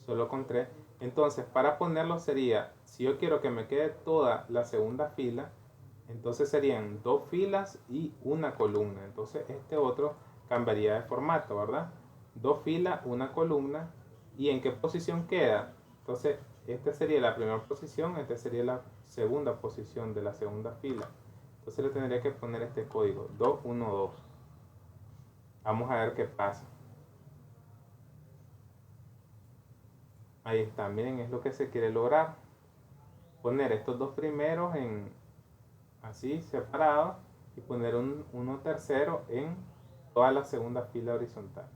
solo con 3. Entonces, para ponerlo sería, si yo quiero que me quede toda la segunda fila, entonces serían 2 filas y una columna. Entonces este otro cambiaría de formato, ¿verdad? 2 filas, una columna. ¿Y en qué posición queda? Entonces, esta sería la primera posición, esta sería la segunda posición de la segunda fila. Entonces le tendría que poner este código, 2, 1, 2. Vamos a ver qué pasa. Ahí está, miren, es lo que se quiere lograr. Poner estos dos primeros en así separados y poner uno tercero en toda la segunda fila horizontal.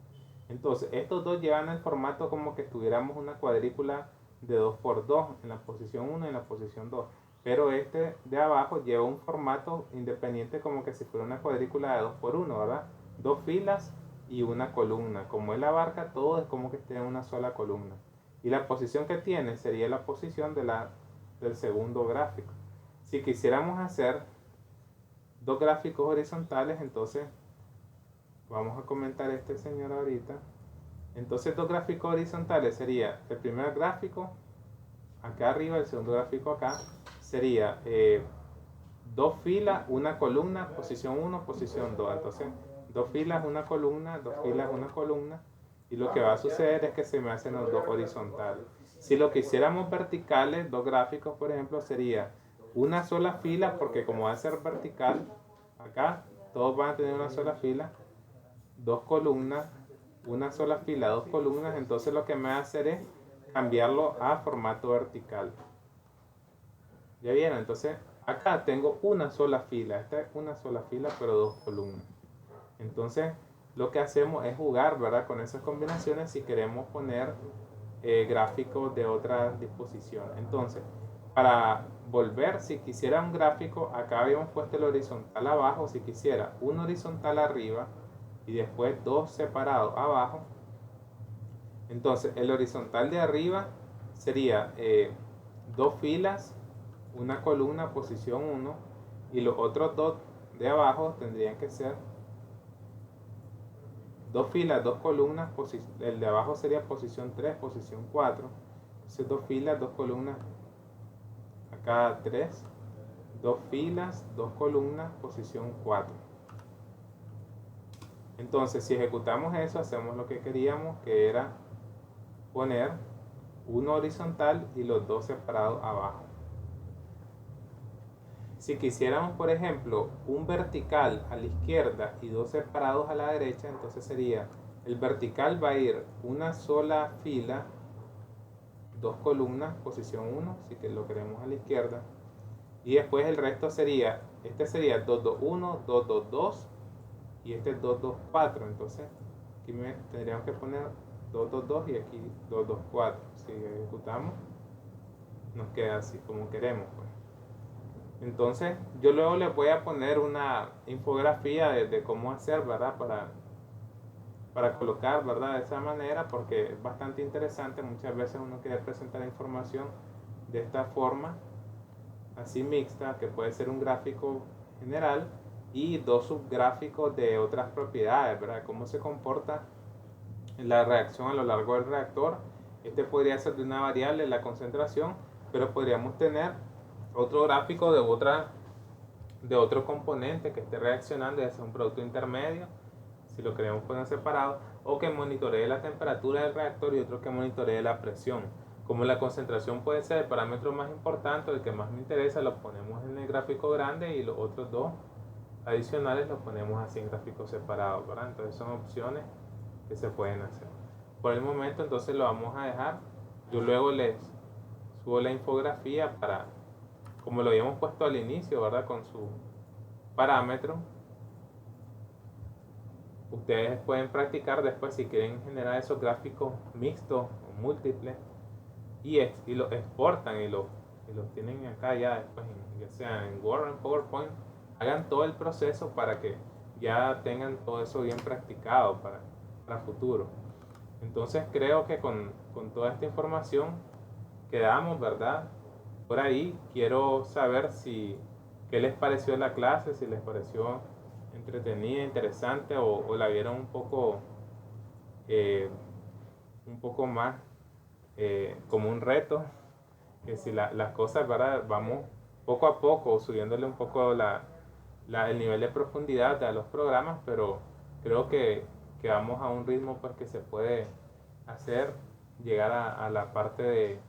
Entonces, estos dos llevan el formato como que tuviéramos una cuadrícula de 2×2 en la posición 1 y en la posición 2. Pero este de abajo lleva un formato independiente como que si fuera una cuadrícula de 2×1, ¿verdad? 2 filas y una columna. Como él abarca todo, es como que esté en una sola columna. Y la posición que tiene sería la posición del segundo gráfico. Si quisiéramos hacer dos gráficos horizontales, entonces vamos a comentar este señor ahorita. Entonces, dos gráficos horizontales sería el primer gráfico acá arriba, el segundo gráfico acá. Sería 2 filas, una columna, posición 1, posición 2. Entonces, 2 filas, una columna, 2 filas, una columna. Y lo que va a suceder es que se me hacen los dos horizontales. Si lo quisiéramos verticales, dos gráficos, por ejemplo, sería una sola fila, porque como va a ser vertical, acá todos van a tener una sola fila, 2 columnas, una sola fila, 2 columnas. Entonces lo que me va a hacer es cambiarlo a formato vertical. ¿Ya vieron? Entonces acá tengo una sola fila, esta es una sola fila pero 2 columnas. Entonces lo que hacemos es jugar, ¿verdad?, con esas combinaciones si queremos poner gráficos de otra disposición. Entonces, para volver, si quisiera un gráfico, acá habíamos puesto el horizontal abajo. Si quisiera un horizontal arriba y después dos separados abajo, entonces el horizontal de arriba sería dos filas, una columna, posición 1, y los otros dos de abajo tendrían que ser dos filas, dos columnas, el de abajo sería posición 3, posición 4. Entonces dos filas, dos columnas, acá 3, dos filas, dos columnas, posición 4. Entonces si ejecutamos eso, hacemos lo que queríamos, que era poner uno horizontal y los dos separados abajo. Si quisiéramos, por ejemplo, un vertical a la izquierda y dos separados a la derecha, entonces sería, el vertical va a ir una sola fila, dos columnas, posición 1, si que lo queremos a la izquierda, y después el resto sería, este sería 2, 2, 1, 2, 2, 2, y este es 2, 2, 4, entonces aquí tendríamos que poner 2, 2, 2 y aquí 2, 2, 4. Si ejecutamos, nos queda así como queremos, pues. Entonces yo luego les voy a poner una infografía de cómo hacer, ¿verdad? Para colocar, ¿verdad? De esa manera, porque es bastante interesante. Muchas veces uno quiere presentar información de esta forma, así mixta, que puede ser un gráfico general y dos subgráficos de otras propiedades, ¿verdad? Cómo se comporta la reacción a lo largo del reactor. Este podría ser de una variable, la concentración, pero podríamos tener otro gráfico de otro componente que esté reaccionando, ya sea un producto intermedio, si lo queremos poner separado, o que monitoree la temperatura del reactor y otro que monitoree la presión. Como la concentración puede ser el parámetro más importante, el que más me interesa, lo ponemos en el gráfico grande y los otros dos adicionales los ponemos así en gráficos separados, ¿verdad? Entonces son opciones que se pueden hacer. Por el momento entonces lo vamos a dejar. Yo luego les subo la infografía para, como lo habíamos puesto al inicio, ¿verdad? Con su parámetro. Ustedes pueden practicar después si quieren generar esos gráficos mixtos o múltiples y los exportan y los tienen acá ya después, ya sea en Word o en PowerPoint. Hagan todo el proceso para que ya tengan todo eso bien practicado para futuro. Entonces creo que con toda esta información quedamos, ¿verdad? Por ahí quiero saber qué les pareció la clase, si les pareció entretenida, interesante o la vieron un poco más como un reto, que si las cosas, ¿verdad? Vamos poco a poco subiéndole un poco el nivel de profundidad a los programas, pero creo que vamos a un ritmo pues que se puede hacer llegar a la parte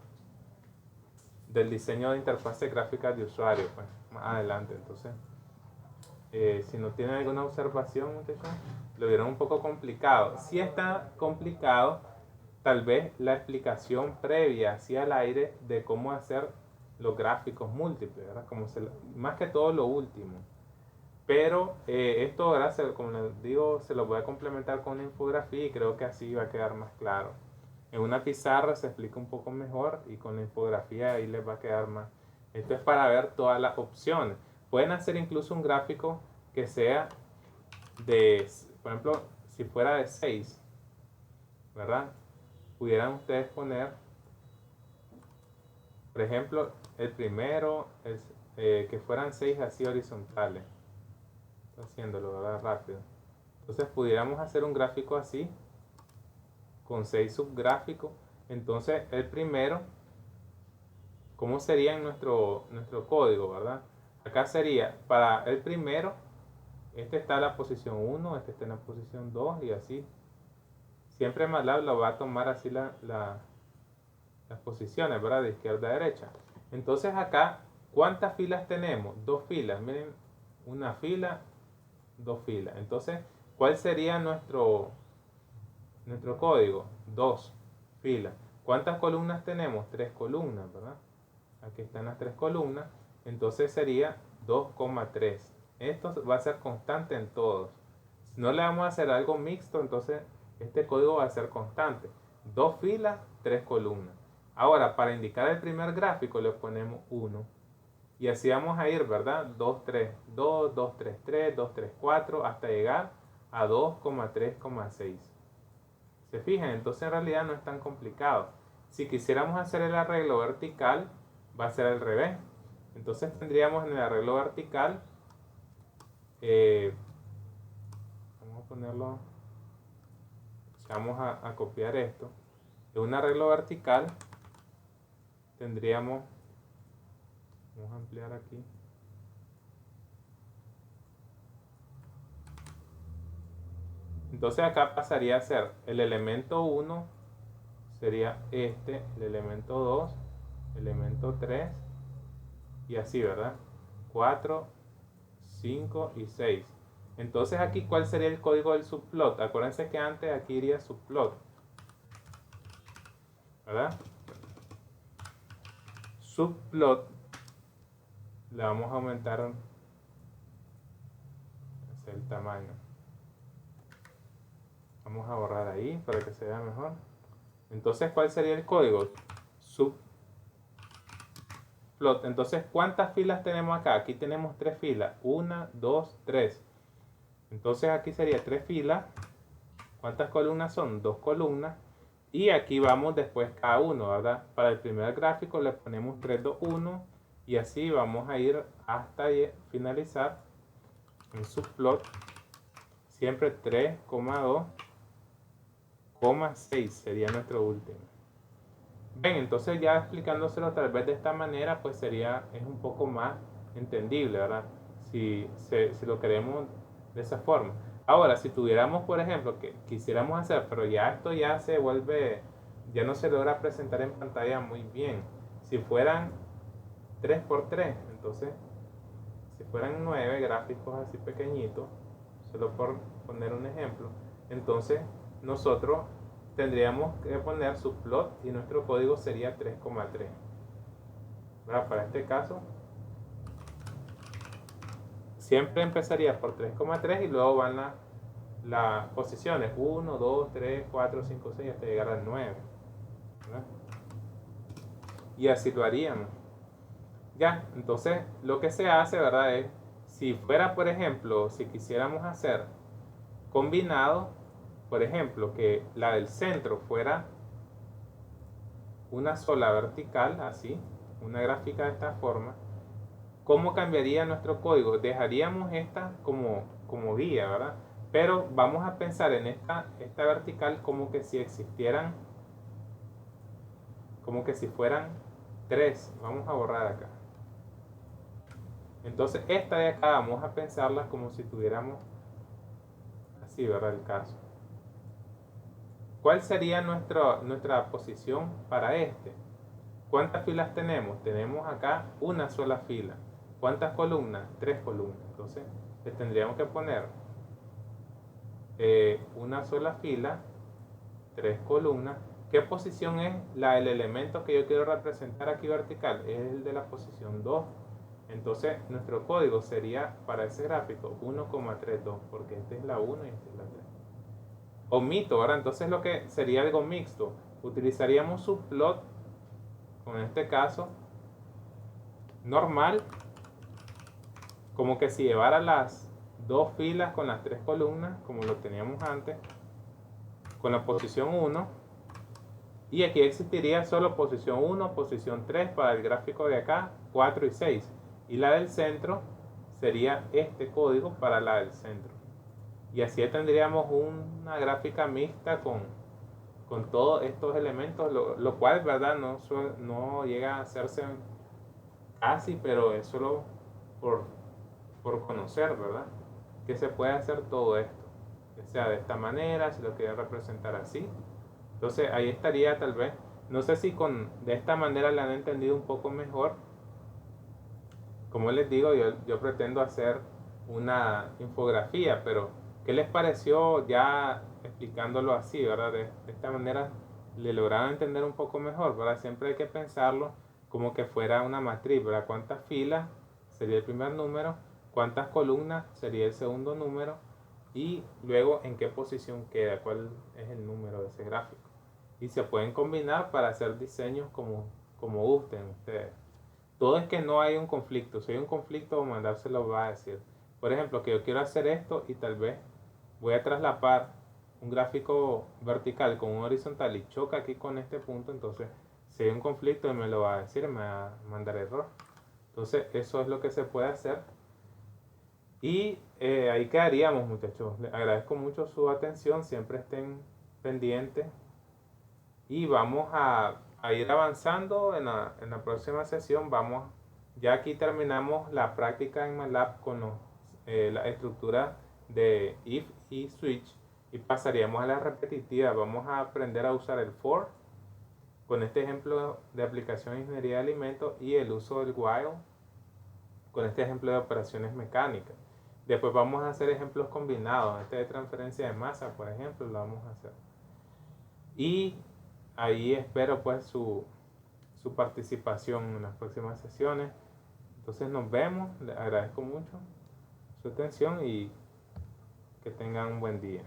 del diseño de interfaces gráficas de usuario, pues, más adelante. Entonces, si no tienen alguna observación, muchachos, lo vieron un poco complicado. Si está complicado, tal vez la explicación previa hacia el aire de cómo hacer los gráficos múltiples, ¿verdad? Más que todo lo último. Pero esto, ¿verdad? Como les digo, se lo voy a complementar con una infografía y creo que así va a quedar más claro. En una pizarra se explica un poco mejor y con la infografía ahí les va a quedar más. Esto es para ver todas las opciones. Pueden hacer incluso un gráfico que sea por ejemplo, si fuera de 6, ¿verdad? Pudieran ustedes poner, por ejemplo, el primero es que fueran 6 así horizontales. Estoy haciéndolo, ¿verdad? Rápido. Entonces pudiéramos hacer un gráfico así, con 6 subgráficos. Entonces el primero, ¿cómo sería en nuestro código, verdad? Acá sería, para el primero, este está en la posición 1, este está en la posición 2 y así. Siempre MATLAB lo va a tomar así las posiciones, ¿verdad? De izquierda a derecha. Entonces acá, ¿cuántas filas tenemos? Dos filas, miren, una fila, dos filas. Entonces, ¿cuál sería nuestro código? Dos filas. ¿Cuántas columnas tenemos? Tres columnas, ¿verdad? Aquí están las tres columnas. Entonces sería 2,3. Esto va a ser constante en todos. Si no le vamos a hacer algo mixto, entonces este código va a ser constante. Dos filas, tres columnas. Ahora, para indicar el primer gráfico le ponemos 1. Y así vamos a ir, ¿verdad? 2, 3, 2, 2, 3, 3, 2, 3, 4, hasta llegar a 2,3,6. ¿Se fijan? Entonces en realidad no es tan complicado. Si quisiéramos hacer el arreglo vertical, va a ser al revés. Entonces tendríamos en el arreglo vertical, vamos a ponerlo, vamos a copiar esto. En un arreglo vertical tendríamos, vamos a ampliar aquí. Entonces acá pasaría a ser el elemento 1 sería este, el elemento 2, elemento 3 y así, ¿verdad? 4, 5 y 6. Entonces aquí, ¿cuál sería el código del subplot? Acuérdense que antes aquí iría subplot, ¿verdad? Subplot le vamos a aumentar el tamaño. Vamos a borrar ahí para que se vea mejor. Entonces, ¿cuál sería el código? Subplot. Entonces, ¿cuántas filas tenemos acá? Aquí tenemos 3 filas. 1, 2, 3. Entonces aquí sería 3 filas. ¿Cuántas columnas son? 2 columnas. Y aquí vamos después cada uno, ¿verdad? Para el primer gráfico le ponemos 3, 2, 1. Y así vamos a ir hasta finalizar en subplot. Siempre 3,2,6 sería nuestro último. Ven, entonces ya explicándoselo tal vez de esta manera, pues es un poco más entendible, ¿verdad? Si lo queremos de esa forma. Ahora, si tuviéramos, por ejemplo, que quisiéramos hacer, pero ya esto ya se vuelve, ya no se logra presentar en pantalla muy bien. Si fueran 3×3, entonces, si fueran 9 gráficos así pequeñitos, solo por poner un ejemplo, entonces nosotros tendríamos que poner subplot y nuestro código sería 3,3. Para este caso, siempre empezaría por 3,3 y luego van las posiciones 1, 2, 3, 4, 5, 6 hasta llegar al 9. ¿Verdad? Y así lo haríamos. Ya, entonces lo que se hace, ¿verdad? Es, si fuera, por ejemplo, si quisiéramos hacer combinado, por ejemplo, que la del centro fuera una sola vertical, así, una gráfica de esta forma, ¿cómo cambiaría nuestro código? Dejaríamos esta como guía, ¿verdad? Pero vamos a pensar en esta vertical como que si existieran, como que si fueran 3. Vamos a borrar acá. Entonces esta de acá vamos a pensarla como si tuviéramos así, ¿verdad? El caso. ¿Cuál sería nuestra posición para este? ¿Cuántas filas tenemos? Tenemos acá una sola fila. ¿Cuántas columnas? 3 columnas. Entonces, le tendríamos que poner una sola fila, 3 columnas. ¿Qué posición es el elemento que yo quiero representar aquí vertical? Es el de la posición 2. Entonces, nuestro código sería para ese gráfico 1,32, porque esta es la 1 y esta es la 3. Omito, ¿verdad? Entonces lo que sería algo mixto. Utilizaríamos subplot, con este caso, normal, como que si llevara las 2 filas con las 3 columnas, como lo teníamos antes, con la posición 1. Y aquí existiría solo posición 1, posición 3 para el gráfico de acá, 4 y 6. Y la del centro sería este código para la del centro. Y así tendríamos una gráfica mixta con todos estos elementos, lo cual, ¿verdad? No llega a hacerse casi, pero es solo por conocer, ¿verdad? Que se puede hacer todo esto, que sea de esta manera, si lo quieren representar así. Entonces ahí estaría tal vez, no sé si de esta manera le han entendido un poco mejor. Como les digo, yo pretendo hacer una infografía, pero ¿qué les pareció ya explicándolo así, verdad? De esta manera le lograron entender un poco mejor, ¿verdad? Siempre hay que pensarlo como que fuera una matriz, ¿verdad? ¿Cuántas filas sería el primer número? ¿Cuántas columnas sería el segundo número? Y luego en qué posición queda, cuál es el número de ese gráfico. Y se pueden combinar para hacer diseños como gusten ustedes. Todo es que no hay un conflicto. Si hay un conflicto, mandárselo va a decir. Por ejemplo, que yo quiero hacer esto y tal vez voy a traslapar un gráfico vertical con un horizontal y choca aquí con este punto, entonces Si hay un conflicto, me lo va a decir, me va a mandar error. Entonces, eso es lo que se puede hacer. Y ahí quedaríamos, muchachos. Les agradezco mucho su atención. Siempre estén pendientes. Y vamos a ir avanzando en la próxima sesión. Ya aquí terminamos la práctica en MATLAB con la estructura de if y switch. Y pasaríamos a la repetitiva. Vamos a aprender a usar el for con este ejemplo de aplicación de ingeniería de alimentos y el uso del while con este ejemplo de operaciones mecánicas. Después vamos a hacer ejemplos combinados. Este de transferencia de masa, por ejemplo, lo vamos a hacer. Y ahí espero pues su participación en las próximas sesiones. Entonces nos vemos. Les agradezco mucho su atención y que tengan un buen día.